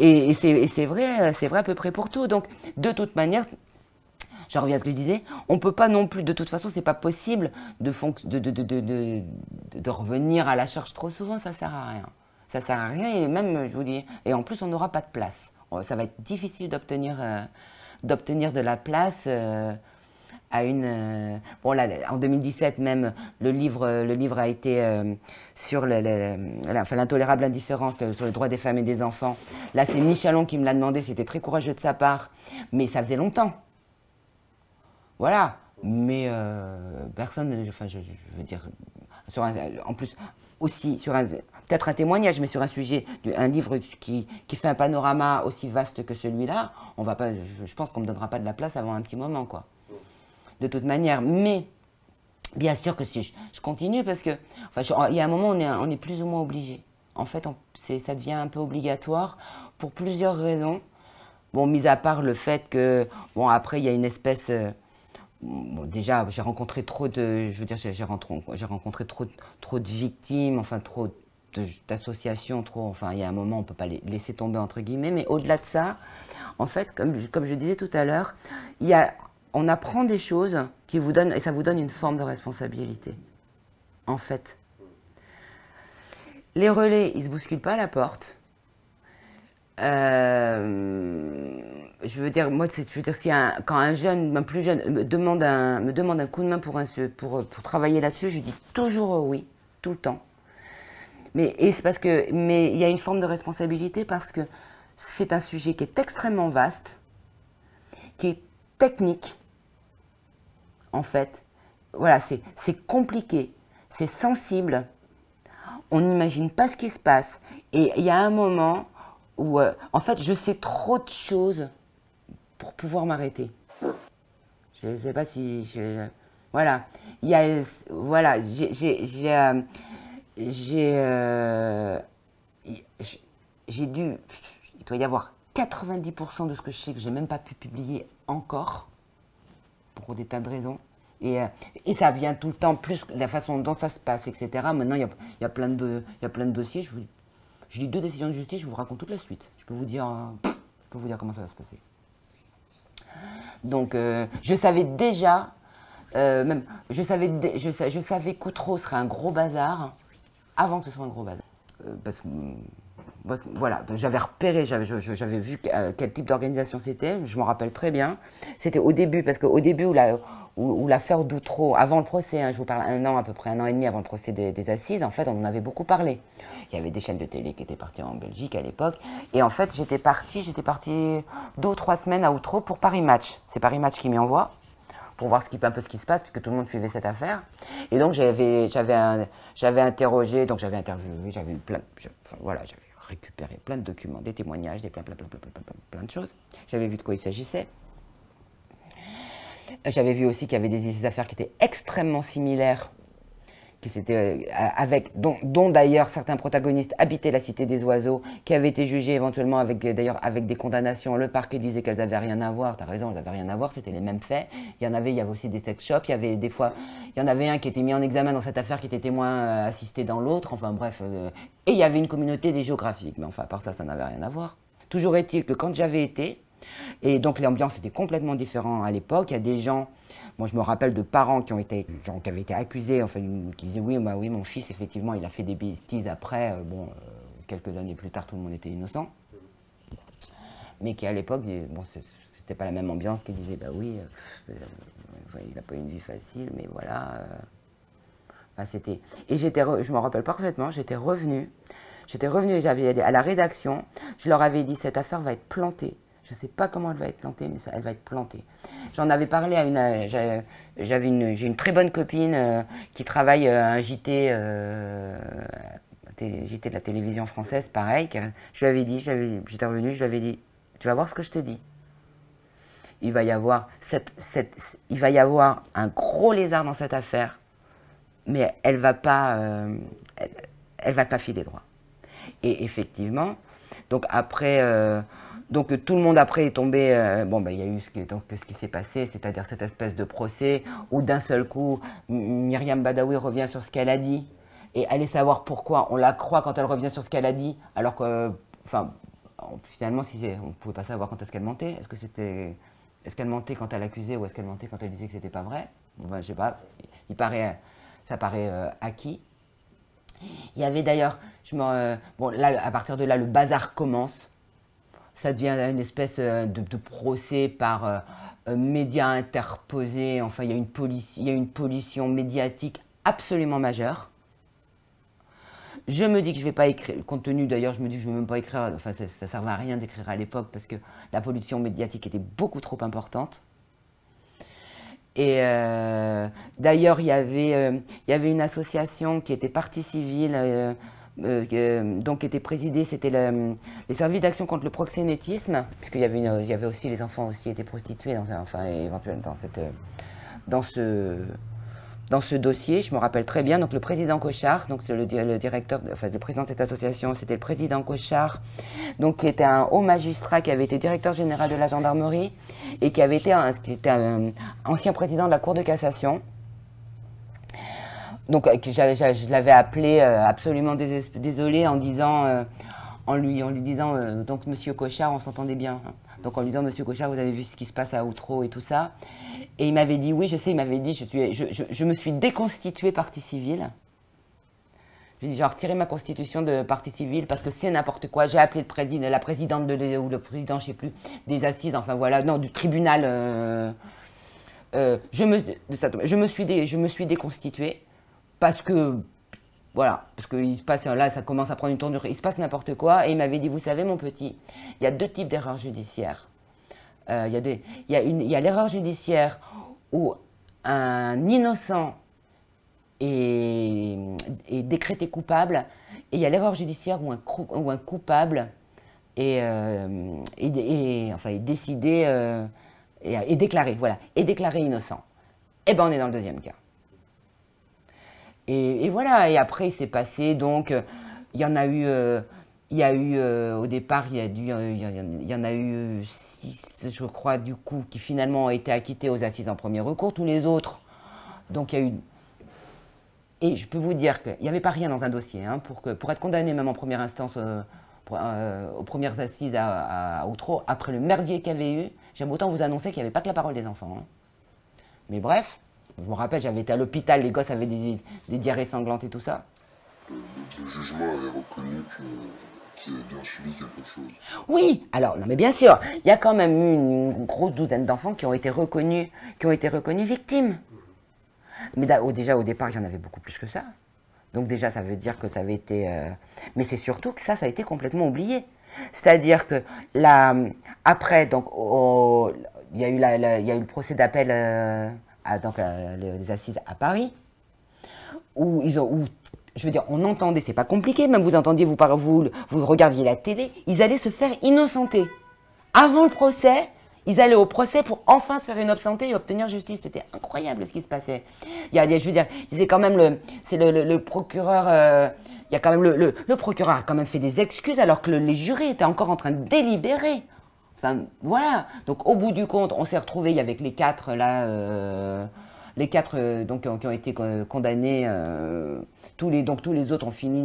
Et c'est vrai à peu près pour tout. Donc, de toute manière, j'en reviens à ce que je disais, on ne peut pas non plus, de toute façon, c'est pas possible de revenir à la charge trop souvent, ça sert à rien. Ça sert à rien, et même, je vous dis, et en plus, on n'aura pas de place. Ça va être difficile d'obtenir de la place à une... bon là, en 2017 même, le livre a été sur l'intolérable indifférence, sur le droit des femmes et des enfants. Là, c'est Michalon qui me l'a demandé, c'était très courageux de sa part, mais ça faisait longtemps. Voilà, mais personne, enfin je veux dire, en plus aussi sur peut-être un témoignage, mais sur un sujet, un livre qui fait un panorama aussi vaste que celui-là, on va pas, je pense qu'on ne me donnera pas de la place avant un petit moment, quoi. De toute manière, mais bien sûr que si je continue parce que, enfin, il y a un moment on est plus ou moins obligé. En fait, ça devient un peu obligatoire pour plusieurs raisons. Bon, mis à part le fait que, bon, après il y a une espèce bon, déjà, j'ai rencontré trop de, je veux dire, j'ai rencontré trop de victimes, enfin trop d'associations, enfin il y a un moment on peut pas les laisser tomber entre guillemets, mais au-delà de ça, en fait, comme je disais tout à l'heure, on apprend des choses qui vous donnent, et ça vous donne une forme de responsabilité. En fait, les relais, ils se bousculent pas à la porte. Je veux dire, moi, quand un jeune, un plus jeune, me demande un coup de main pour travailler là-dessus, je dis toujours oui, tout le temps. Mais il y a une forme de responsabilité parce que c'est un sujet qui est extrêmement vaste, qui est technique, en fait. Voilà, c'est compliqué, c'est sensible, on n'imagine pas ce qui se passe. Et il y a un moment où, en fait, je sais trop de choses pour pouvoir m'arrêter. Je ne sais pas si... voilà. Voilà, il doit y avoir 90% de ce que je sais que j'ai même pas pu publier encore, pour des tas de raisons. Et ça vient tout le temps, plus la façon dont ça se passe, etc. Maintenant, il y a plein de dossiers. Je lis 2 décisions de justice, je vous raconte toute la suite. Je peux vous dire comment ça va se passer. Donc, je savais déjà, je savais qu'Outreau serait un gros bazar avant que ce soit un gros bazar. Parce que, voilà, j'avais repéré, j'avais vu quel type d'organisation c'était, je m'en rappelle très bien. C'était au début, parce qu'au début où l'affaire d'Outreau, avant le procès, hein, je vous parle à peu près un an et demi avant le procès des assises, en fait, on en avait beaucoup parlé. Il y avait des chaînes de télé qui étaient parties en Belgique à l'époque. Et en fait, j'étais partie 2 ou 3 semaines à Outreau pour Paris Match. C'est Paris Match qui m'y envoie, pour voir un peu ce qui se passe, puisque tout le monde suivait cette affaire. Et donc, j'avais interrogé, donc j'avais interviewé, j'avais récupéré plein de documents, des témoignages, plein de choses. J'avais vu de quoi il s'agissait. J'avais vu aussi qu'il y avait des affaires qui étaient extrêmement similaires, dont d'ailleurs certains protagonistes habitaient la Cité des Oiseaux, qui avaient été jugés éventuellement avec des condamnations. Le parquet disait qu'elles n'avaient rien à voir. T'as raison, elles n'avaient rien à voir, c'était les mêmes faits. Il y avait aussi des sex shops. Il y en avait un qui était mis en examen dans cette affaire, qui était témoin assisté dans l'autre. Enfin bref, et il y avait une communauté des géographiques. Mais enfin, à part ça, ça n'avait rien à voir. Toujours est-il que quand j'avais été, Et donc l'ambiance était complètement différente à l'époque. Il y a des gens, moi je me rappelle de parents qui avaient été accusés, enfin, qui disaient oui, bah oui, mon fils, effectivement, il a fait des bêtises après. Quelques années plus tard, tout le monde était innocent. Mais qui à l'époque, bon, c'était pas la même ambiance, qui disaient bah oui, il n'a pas eu une vie facile, mais voilà. C'était. Et je me rappelle parfaitement, j'étais revenue, j'avais à la rédaction, je leur avais dit cette affaire va être plantée. Je ne sais pas comment elle va être plantée, mais elle va être plantée. J'en avais parlé à j'ai une très bonne copine qui travaille à un JT, JT de la télévision française, pareil. Je lui avais dit, j'étais revenue, je lui avais dit, tu vas voir ce que je te dis. Il va y avoir un gros lézard dans cette affaire, mais elle va pas filer droit. Et effectivement, donc après, donc tout le monde après est tombé. Il y a eu ce qui s'est passé, c'est-à-dire cette espèce de procès où d'un seul coup, Myriam Badawi revient sur ce qu'elle a dit et allez savoir pourquoi on la croit quand elle revient sur ce qu'elle a dit, alors que, finalement, on ne pouvait pas savoir quand est-ce qu'elle mentait. Est-ce qu'elle mentait quand elle accusait ou est-ce qu'elle mentait quand elle disait que c'était pas vrai? Je sais pas. Ça paraît acquis. Il y avait d'ailleurs, là, à partir de là, le bazar commence. Ça devient une espèce de procès par médias interposés. Enfin, il y a une pollution médiatique absolument majeure. Je me dis que je ne vais pas écrire, compte tenu d'ailleurs, je me dis que je ne vais même pas écrire, enfin ça ne servait à rien d'écrire à l'époque parce que la pollution médiatique était beaucoup trop importante. Et d'ailleurs, il y avait une association qui était partie civile, donc qui était présidée, c'était les services d'action contre le proxénétisme, puisqu'il y avait aussi, les enfants aussi étaient prostitués, éventuellement dans ce dossier, je me rappelle très bien, donc le président Cochard, donc le président de cette association, c'était le président Cochard, donc qui était un haut magistrat qui avait été directeur général de la gendarmerie et qui était un ancien président de la Cour de cassation. Donc je l'avais appelé absolument désolé en disant, en lui disant, donc Monsieur Cochard, on s'entendait bien. Hein. Donc en lui disant, Monsieur Cochard, vous avez vu ce qui se passe à Outreau et tout ça. Et il m'avait dit, oui, je sais, il m'avait dit, je me suis déconstitué partie civile. Je lui ai dit, j'ai retiré ma constitution de partie civile parce que c'est n'importe quoi. J'ai appelé la présidente ou le président, je sais plus, des assises, enfin voilà, non, du tribunal. Je me suis déconstitué parce que, voilà, parce que là, ça commence à prendre une tournure, il se passe n'importe quoi. Et il m'avait dit, vous savez, mon petit, il y a deux types d'erreurs judiciaires. Il y a l'erreur judiciaire où un innocent est décrété coupable, et il y a l'erreur judiciaire où un coupable est décidé, est déclaré, voilà, est déclaré innocent. Eh bien, on est dans le deuxième cas. Et voilà, et après, il s'est passé, donc, il y en a eu... au départ, il y en a eu 6, je crois, du coup, qui finalement ont été acquittés aux assises en premier recours. Tous les autres, donc il y a eu... Et je peux vous dire qu'il n'y avait pas rien dans un dossier. Hein, pour être condamné, même en première instance, aux premières assises à Outreau, après le merdier qu'il y avait eu, j'aime autant vous annoncer qu'il n'y avait pas que la parole des enfants. Hein. Mais bref, je me rappelle, j'avais été à l'hôpital, les gosses avaient des diarrhées sanglantes et tout ça. Le jugement avait reconnu qu'ils avaient bien subi quelque chose. Oui, alors, non mais bien sûr, il y a quand même eu une grosse douzaine d'enfants qui ont été reconnus victimes. Mais déjà, au départ, il y en avait beaucoup plus que ça. Donc déjà, ça veut dire que ça avait été... Mais c'est surtout que ça a été complètement oublié. C'est-à-dire que après, donc, il y a eu le procès d'appel les assises à Paris, où je veux dire, on entendait, c'est pas compliqué, même vous entendiez, vous regardiez la télé, ils allaient se faire innocenter. Avant le procès, ils allaient au procès pour enfin se faire innocenter et obtenir justice. C'était incroyable ce qui se passait. Je veux dire, c'est quand même le procureur, il y a quand même le procureur a quand même fait des excuses alors que les jurés étaient encore en train de délibérer. Enfin, voilà. Donc, au bout du compte, on s'est retrouvés avec les 4 là, donc, qui ont été condamnés. Tous les autres ont fini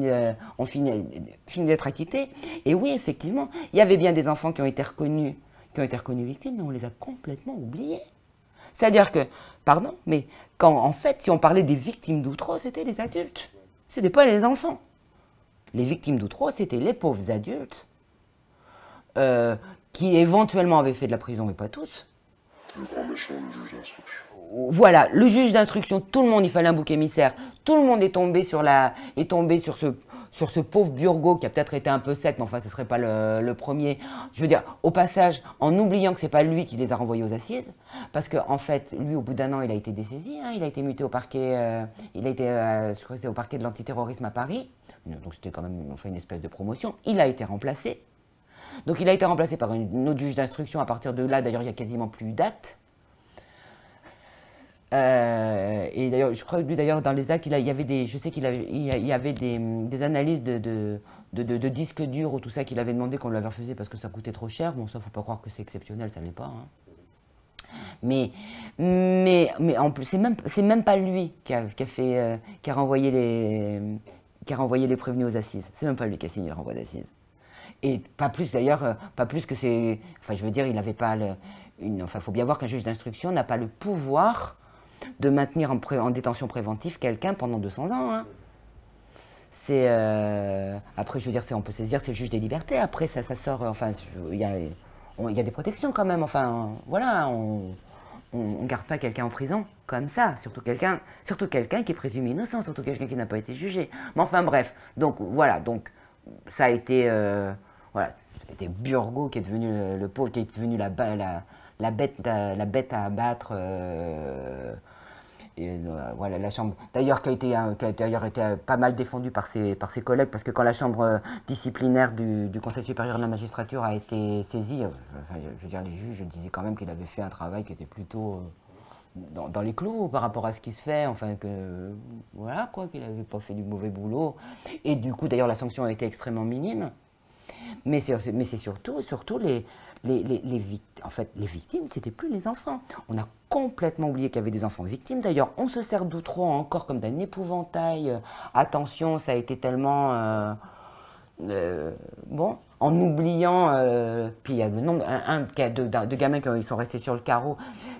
d'être acquittés. Et oui, effectivement, il y avait bien des enfants qui ont été reconnus qui ont été reconnues victimes, mais on les a complètement oubliées. C'est-à-dire que, pardon, mais quand en fait, si on parlait des victimes d'Outreau, c'était les adultes. C'était pas les enfants. Les victimes d'Outreau, c'était les pauvres adultes qui éventuellement avaient fait de la prison, mais pas tous. Le grand méchant, le juge d'instruction. Voilà, le juge d'instruction, tout le monde, il fallait un bouc émissaire. Tout le monde est tombé sur ce pauvre Burgot qui a peut-être été un peu sec, mais enfin, ce ne serait pas le premier. Je veux dire, au passage, en oubliant que ce n'est pas lui qui les a renvoyés aux assises, parce qu'en fait, lui, au bout d'1 an, il a été dessaisi, hein, il a été muté au parquet, je crois que c'était au parquet de l'antiterrorisme à Paris, donc c'était quand même une espèce de promotion. Il a été remplacé. Donc il a été remplacé par une autre juge d'instruction. À partir de là, d'ailleurs, il n'y a quasiment plus de date. Et d'ailleurs, je crois que lui, d'ailleurs, dans les actes, il y avait des, je sais qu'il il y avait des analyses de disques durs ou tout ça qu'il avait demandé qu'on lui avait refusé parce que ça coûtait trop cher. Bon, ça, faut pas croire que c'est exceptionnel, ça l'est pas. Hein. Mais en plus, c'est même pas lui qui a renvoyé les prévenus aux assises. C'est même pas lui qui a signé le renvoi d'assises. Et pas plus d'ailleurs, pas plus que c'est, enfin, je veux dire, il n'avait pas enfin, faut bien voir qu'un juge d'instruction n'a pas le pouvoir de maintenir en détention préventive quelqu'un pendant 200 ans. Hein. C'est après, je veux dire, on peut se dire, c'est le juge des libertés. Après, ça sort. Enfin, il y a des protections quand même. Enfin, voilà, on garde pas quelqu'un en prison comme ça. Surtout quelqu'un qui est présumé innocent, surtout quelqu'un qui n'a pas été jugé. Mais enfin, bref. Donc voilà. Donc ça a été voilà. C'était Burgot qui est devenu le pauvre, qui est devenu la bête à abattre. Voilà, la chambre, d'ailleurs, qui a été pas mal défendue par ses collègues, parce que quand la chambre disciplinaire du Conseil supérieur de la magistrature a été saisie, enfin, je veux dire, les juges disaient quand même qu'il avait fait un travail qui était plutôt dans les clous par rapport à ce qui se fait, enfin, que voilà, quoi, qu'il n'avait pas fait du mauvais boulot. Et du coup, d'ailleurs, la sanction a été extrêmement minime. Mais c'est surtout les victimes. En fait, les victimes, c'était plus les enfants. On a complètement oublié qu'il y avait des enfants victimes. D'ailleurs, on se sert d'Outreau encore comme d'un épouvantail. Attention, ça a été tellement... bon, en oubliant... puis il y a le nombre... de gamins qui sont restés sur le carreau.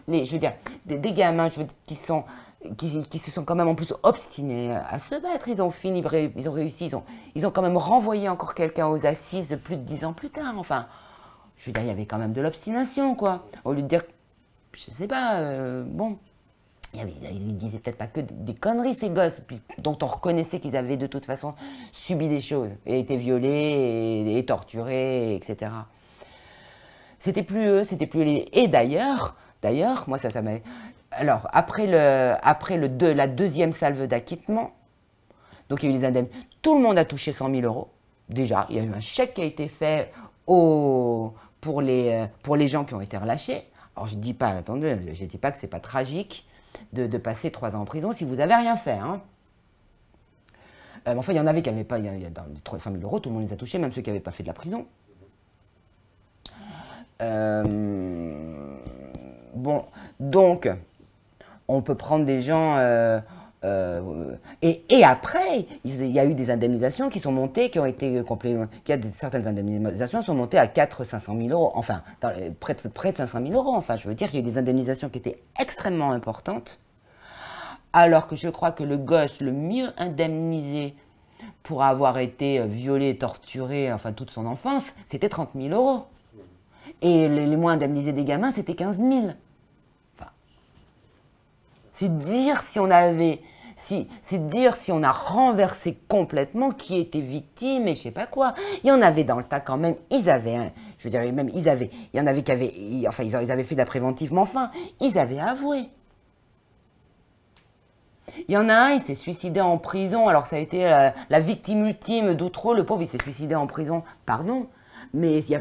Je veux dire, des gamins qui se sont quand même en plus obstinés à se battre. Ils ont réussi, ils ont quand même renvoyé encore quelqu'un aux assises plus de 10 ans plus tard. Enfin, je veux dire, il y avait quand même de l'obstination, quoi. Au lieu de dire, je sais pas, bon, ils disaient peut-être pas que des conneries, ces gosses, dont on reconnaissait qu'ils avaient de toute façon subi des choses, et été violés, et torturés, etc. C'était plus eux, c'était plus les... Et d'ailleurs, moi ça m'a... Alors, après la deuxième salve d'acquittement, donc il y a eu les indemnités, tout le monde a touché 100 000 euros. Déjà, il y a eu un chèque qui a été fait pour les gens qui ont été relâchés. Alors, je ne dis pas, attendez, je dis pas que ce n'est pas tragique de passer 3 ans en prison si vous n'avez rien fait. Hein. Enfin, il y en avait qui n'avaient pas, dans les 300 000 euros, tout le monde les a touchés, même ceux qui n'avaient pas fait de la prison. Bon, donc... On peut prendre des gens... et après, il y a eu des indemnisations qui sont montées, qui ont été certaines indemnisations sont montées à 400 000 euros. Enfin, près de 500 000 euros. Enfin, je veux dire qu'il y a eu des indemnisations qui étaient extrêmement importantes. Alors que je crois que le gosse le mieux indemnisé pour avoir été violé, torturé, enfin toute son enfance, c'était 30 000 euros. Et les moins indemnisés des gamins, c'était 15 000. C'est dire si on a renversé complètement qui était victime et je sais pas quoi. Il y en avait dans le tas quand même. Il y en avait qui avaient, enfin ils avaient fait de la préventive, mais enfin, ils avaient avoué. Il y en a un, il s'est suicidé en prison. Alors ça a été la victime ultime d'Outreau. Le pauvre, il s'est suicidé en prison. Pardon, mais c'est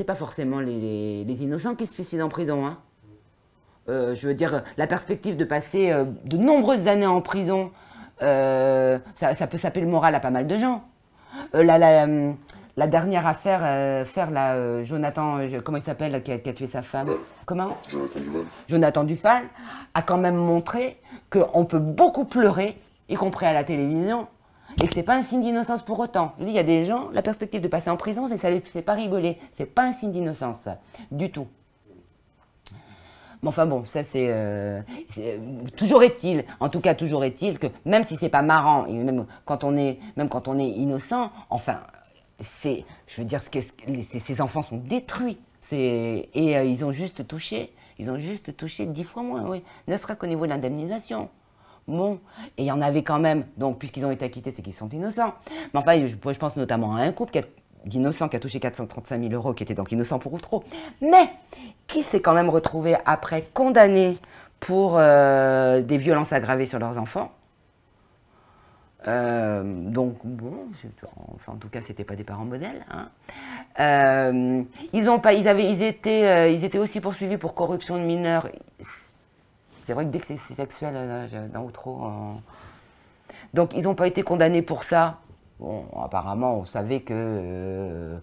pas forcément les innocents qui se suicident en prison. Hein. Je veux dire, la perspective de passer de nombreuses années en prison, ça peut saper le moral à pas mal de gens. La dernière affaire, Jonathan, comment il s'appelle, qui a tué sa femme? Comment? Jonathan Dufal a quand même montré qu'on peut beaucoup pleurer, y compris à la télévision, et que c'est pas un signe d'innocence pour autant. Je dis, il y a des gens, la perspective de passer en prison, mais ça les fait pas rigoler. C'est pas un signe d'innocence, ça, du tout. Mais enfin bon, ça toujours est-il, en tout cas toujours est-il que même si c'est pas marrant, et même quand on est innocent, enfin, je veux dire, ces enfants sont détruits. Ils ont juste touché 10 fois moins, oui, ne serait-ce qu'au niveau de l'indemnisation. Bon, et il y en avait quand même, donc puisqu'ils ont été acquittés, c'est qu'ils sont innocents. Mais enfin, je pense notamment à un couple d'innocents qui a touché 435 000 €, qui était donc innocent pour ou trop, mais qui s'est quand même retrouvé après condamné pour des violences aggravées sur leurs enfants. Donc bon, enfin, en tout cas, c'était pas des parents modèles. Hein. Ils étaient aussi poursuivis pour corruption de mineurs. C'est vrai que dès que c'est sexuel, d'un ou trop. Donc ils n'ont pas été condamnés pour ça. Bon, apparemment, on savait qu'ils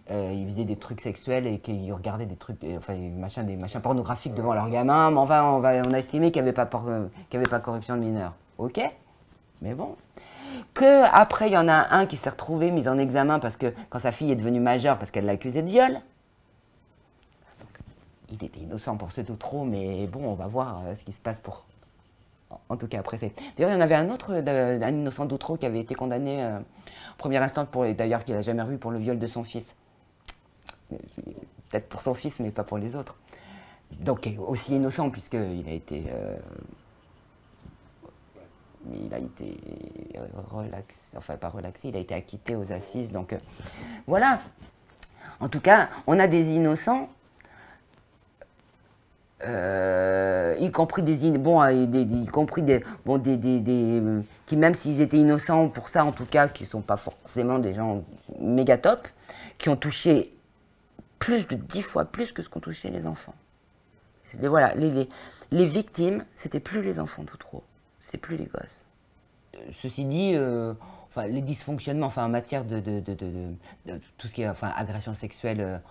faisaient des trucs sexuels et qu'ils regardaient des trucs, enfin, des machins pornographiques devant leurs gamins. Mais enfin, on a estimé qu'il n'y avait pas corruption de mineurs. Ok, mais bon. Après, il y en a un qui s'est retrouvé mis en examen parce que quand sa fille est devenue majeure, parce qu'elle l'accusait de viol. Il était innocent pour ce tout trop, mais bon, on va voir ce qui se passe pour. En tout cas, après, d'ailleurs, il y en avait un autre, un innocent d'Outreau qui avait été condamné en première instance, d'ailleurs, qu'il n'a jamais revu pour le viol de son fils. Peut-être pour son fils, mais pas pour les autres. Donc, aussi innocent, puisqu'il a été. Il a été relaxé, enfin, pas relaxé, il a été acquitté aux assises. Donc, voilà. En tout cas, on a des innocents. Y compris qui, même s'ils étaient innocents pour ça, en tout cas, qui ne sont pas forcément des gens méga top, qui ont touché plus de 10 fois plus que ce qu'ont touché les enfants. Voilà, les victimes, c'était plus les enfants tout trop, c'est plus les gosses. Ceci dit, enfin, les dysfonctionnements, enfin, en matière de tout ce qui est, enfin, agression sexuelle.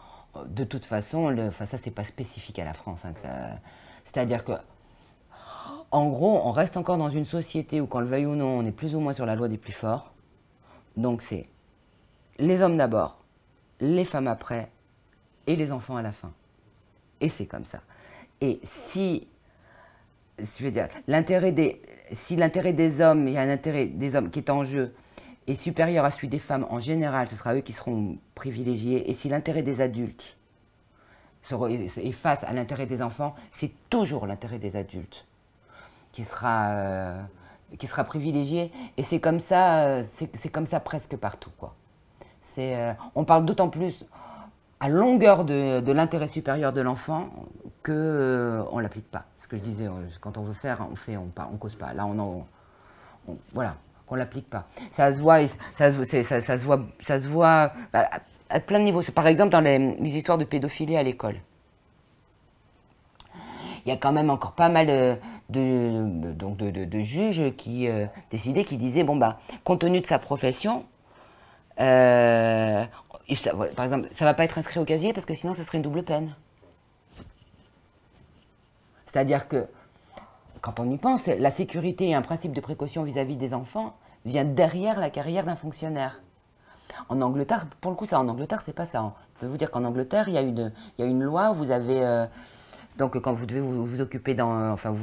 De toute façon, ça, c'est pas spécifique à la France. Hein, c'est-à-dire que, en gros, on reste encore dans une société où, qu'on le veuille ou non, on est plus ou moins sur la loi des plus forts. Donc, c'est les hommes d'abord, les femmes après, et les enfants à la fin. Et c'est comme ça. Et si l'intérêt des hommes, il y a un intérêt des hommes qui est en jeu, est supérieur à celui des femmes en général, ce sera eux qui seront privilégiés. Et si l'intérêt des adultes est face à l'intérêt des enfants, c'est toujours l'intérêt des adultes qui sera privilégié. Et c'est comme ça, c'est comme ça presque partout, quoi. On parle d'autant plus à longueur de l'intérêt supérieur de l'enfant qu'on ne l'applique pas. Ce que je disais, quand on veut faire, on fait, on cause pas. Là, voilà. Qu'on l'applique pas. Ça se voit à plein de niveaux. Par exemple, dans les histoires de pédophilie à l'école. Il y a quand même encore pas mal de juges qui décidaient, qui disaient, bon, bah, compte tenu de sa profession, par exemple, ça ne va pas être inscrit au casier parce que sinon, ce serait une double peine. C'est-à-dire que, quand on y pense, la sécurité et un principe de précaution vis-à-vis des enfants vient derrière la carrière d'un fonctionnaire. En Angleterre, pour le coup, en Angleterre, c'est pas ça. Je peux vous dire qu'en Angleterre, il y a une loi où vous avez... donc, quand vous devez vous occuper d'enfants,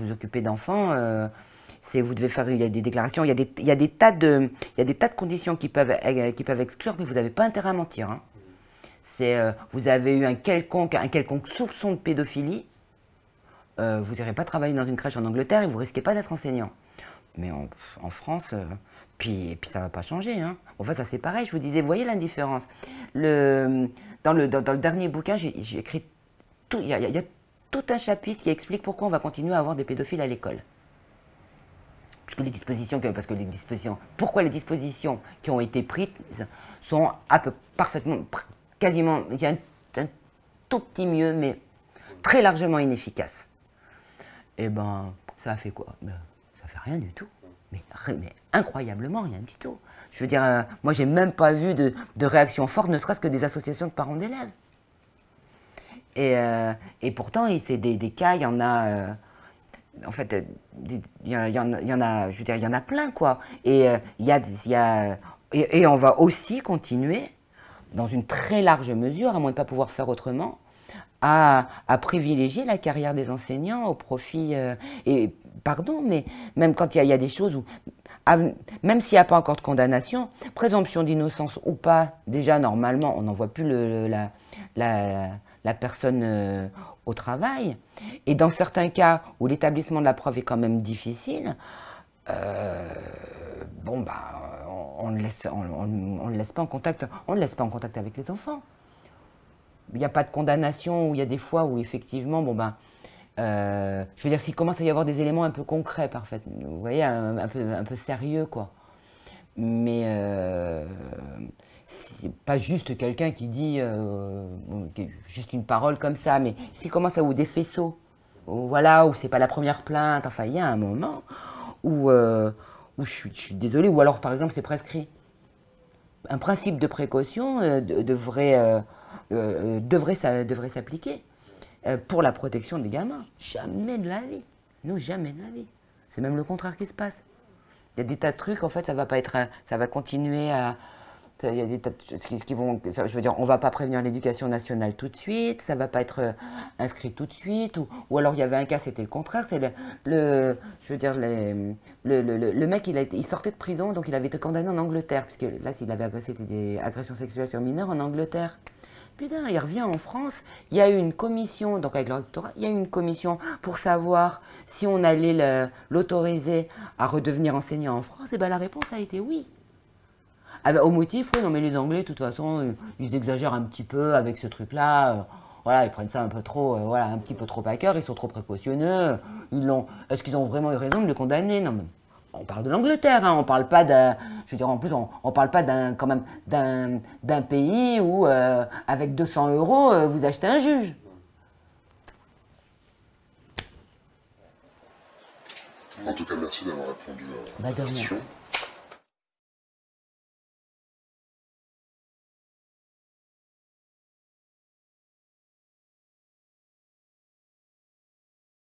vous devez faire... Il y a des déclarations, il y a des tas de conditions qui peuvent exclure, mais vous n'avez pas intérêt à mentir. Hein. Vous avez eu un quelconque soupçon de pédophilie, vous n'irez pas travailler dans une crèche en Angleterre et vous ne risquez pas d'être enseignant. Mais en France, puis ça ne va pas changer. Hein. Enfin, ça c'est pareil, je vous disais, vous voyez l'indifférence. Dans le dernier bouquin, j'ai écrit tout, il y a tout un chapitre qui explique pourquoi on va continuer à avoir des pédophiles à l'école. Pourquoi les dispositions qui ont été prises sont parfaitement, quasiment, il y a un tout petit mieux, mais très largement inefficaces. Et ben, ça a fait quoi? Ça fait rien du tout. Mais incroyablement rien du tout. Je veux dire, moi j'ai même pas vu de réaction forte, ne serait-ce que des associations de parents d'élèves. Et pourtant, c'est des cas, il y en a en fait, il y en a, je veux dire, il y en a plein, quoi. Et et on va aussi continuer, dans une très large mesure, à moins de ne pas pouvoir faire autrement, à privilégier la carrière des enseignants au profit. Et pardon, mais même quand il y a des choses où, même s'il n'y a pas encore de condamnation, présomption d'innocence ou pas, déjà normalement, on n'envoie plus la personne au travail. Et dans certains cas où l'établissement de la preuve est quand même difficile, bon bah on ne le laisse pas en contact, on le laisse pas en contact avec les enfants. Il n'y a pas de condamnation, ou il y a des fois où effectivement, bon ben, je veux dire, s'il commence à y avoir des éléments un peu concrets, parfait, vous voyez, un peu sérieux, quoi. Mais c'est pas juste quelqu'un qui dit juste une parole comme ça, mais s'il commence à ou des faisceaux, ou voilà, ou c'est pas la première plainte, enfin, il y a un moment où je suis désolée, ou alors par exemple c'est prescrit. Un principe de précaution devrait s'appliquer pour la protection des gamins. Jamais de la vie. Non, jamais de la vie. C'est même le contraire qui se passe. Il y a des tas de trucs, en fait, ça va pas être, ça va continuer à. Il y a des tas de qui vont. Je veux dire, on va pas prévenir l'éducation nationale tout de suite, ça va pas être inscrit tout de suite, ou alors il y avait un cas, c'était le contraire. C'est je veux dire, le mec, il sortait de prison, donc il avait été condamné en Angleterre, puisque là, s'il avait agressé des agressions sexuelles sur mineurs en Angleterre. Putain, il revient en France, il y a eu une commission, donc avec le rectorat, il y a eu une commission pour savoir si on allait l'autoriser à redevenir enseignant en France, et bien la réponse a été oui. Au motif, oui, non mais les Anglais, de toute façon, ils exagèrent un petit peu avec ce truc-là, voilà, ils prennent ça un peu trop, voilà, un petit peu trop à cœur, ils sont trop précautionneux, est-ce qu'ils ont vraiment eu raison de le condamner? Non, mais on parle de l'Angleterre, hein, on parle pas d'un, je veux dire, en plus, on parle pas quand même d'un pays où, avec 200 €, vous achetez un juge. En tout cas, merci d'avoir répondu à la question.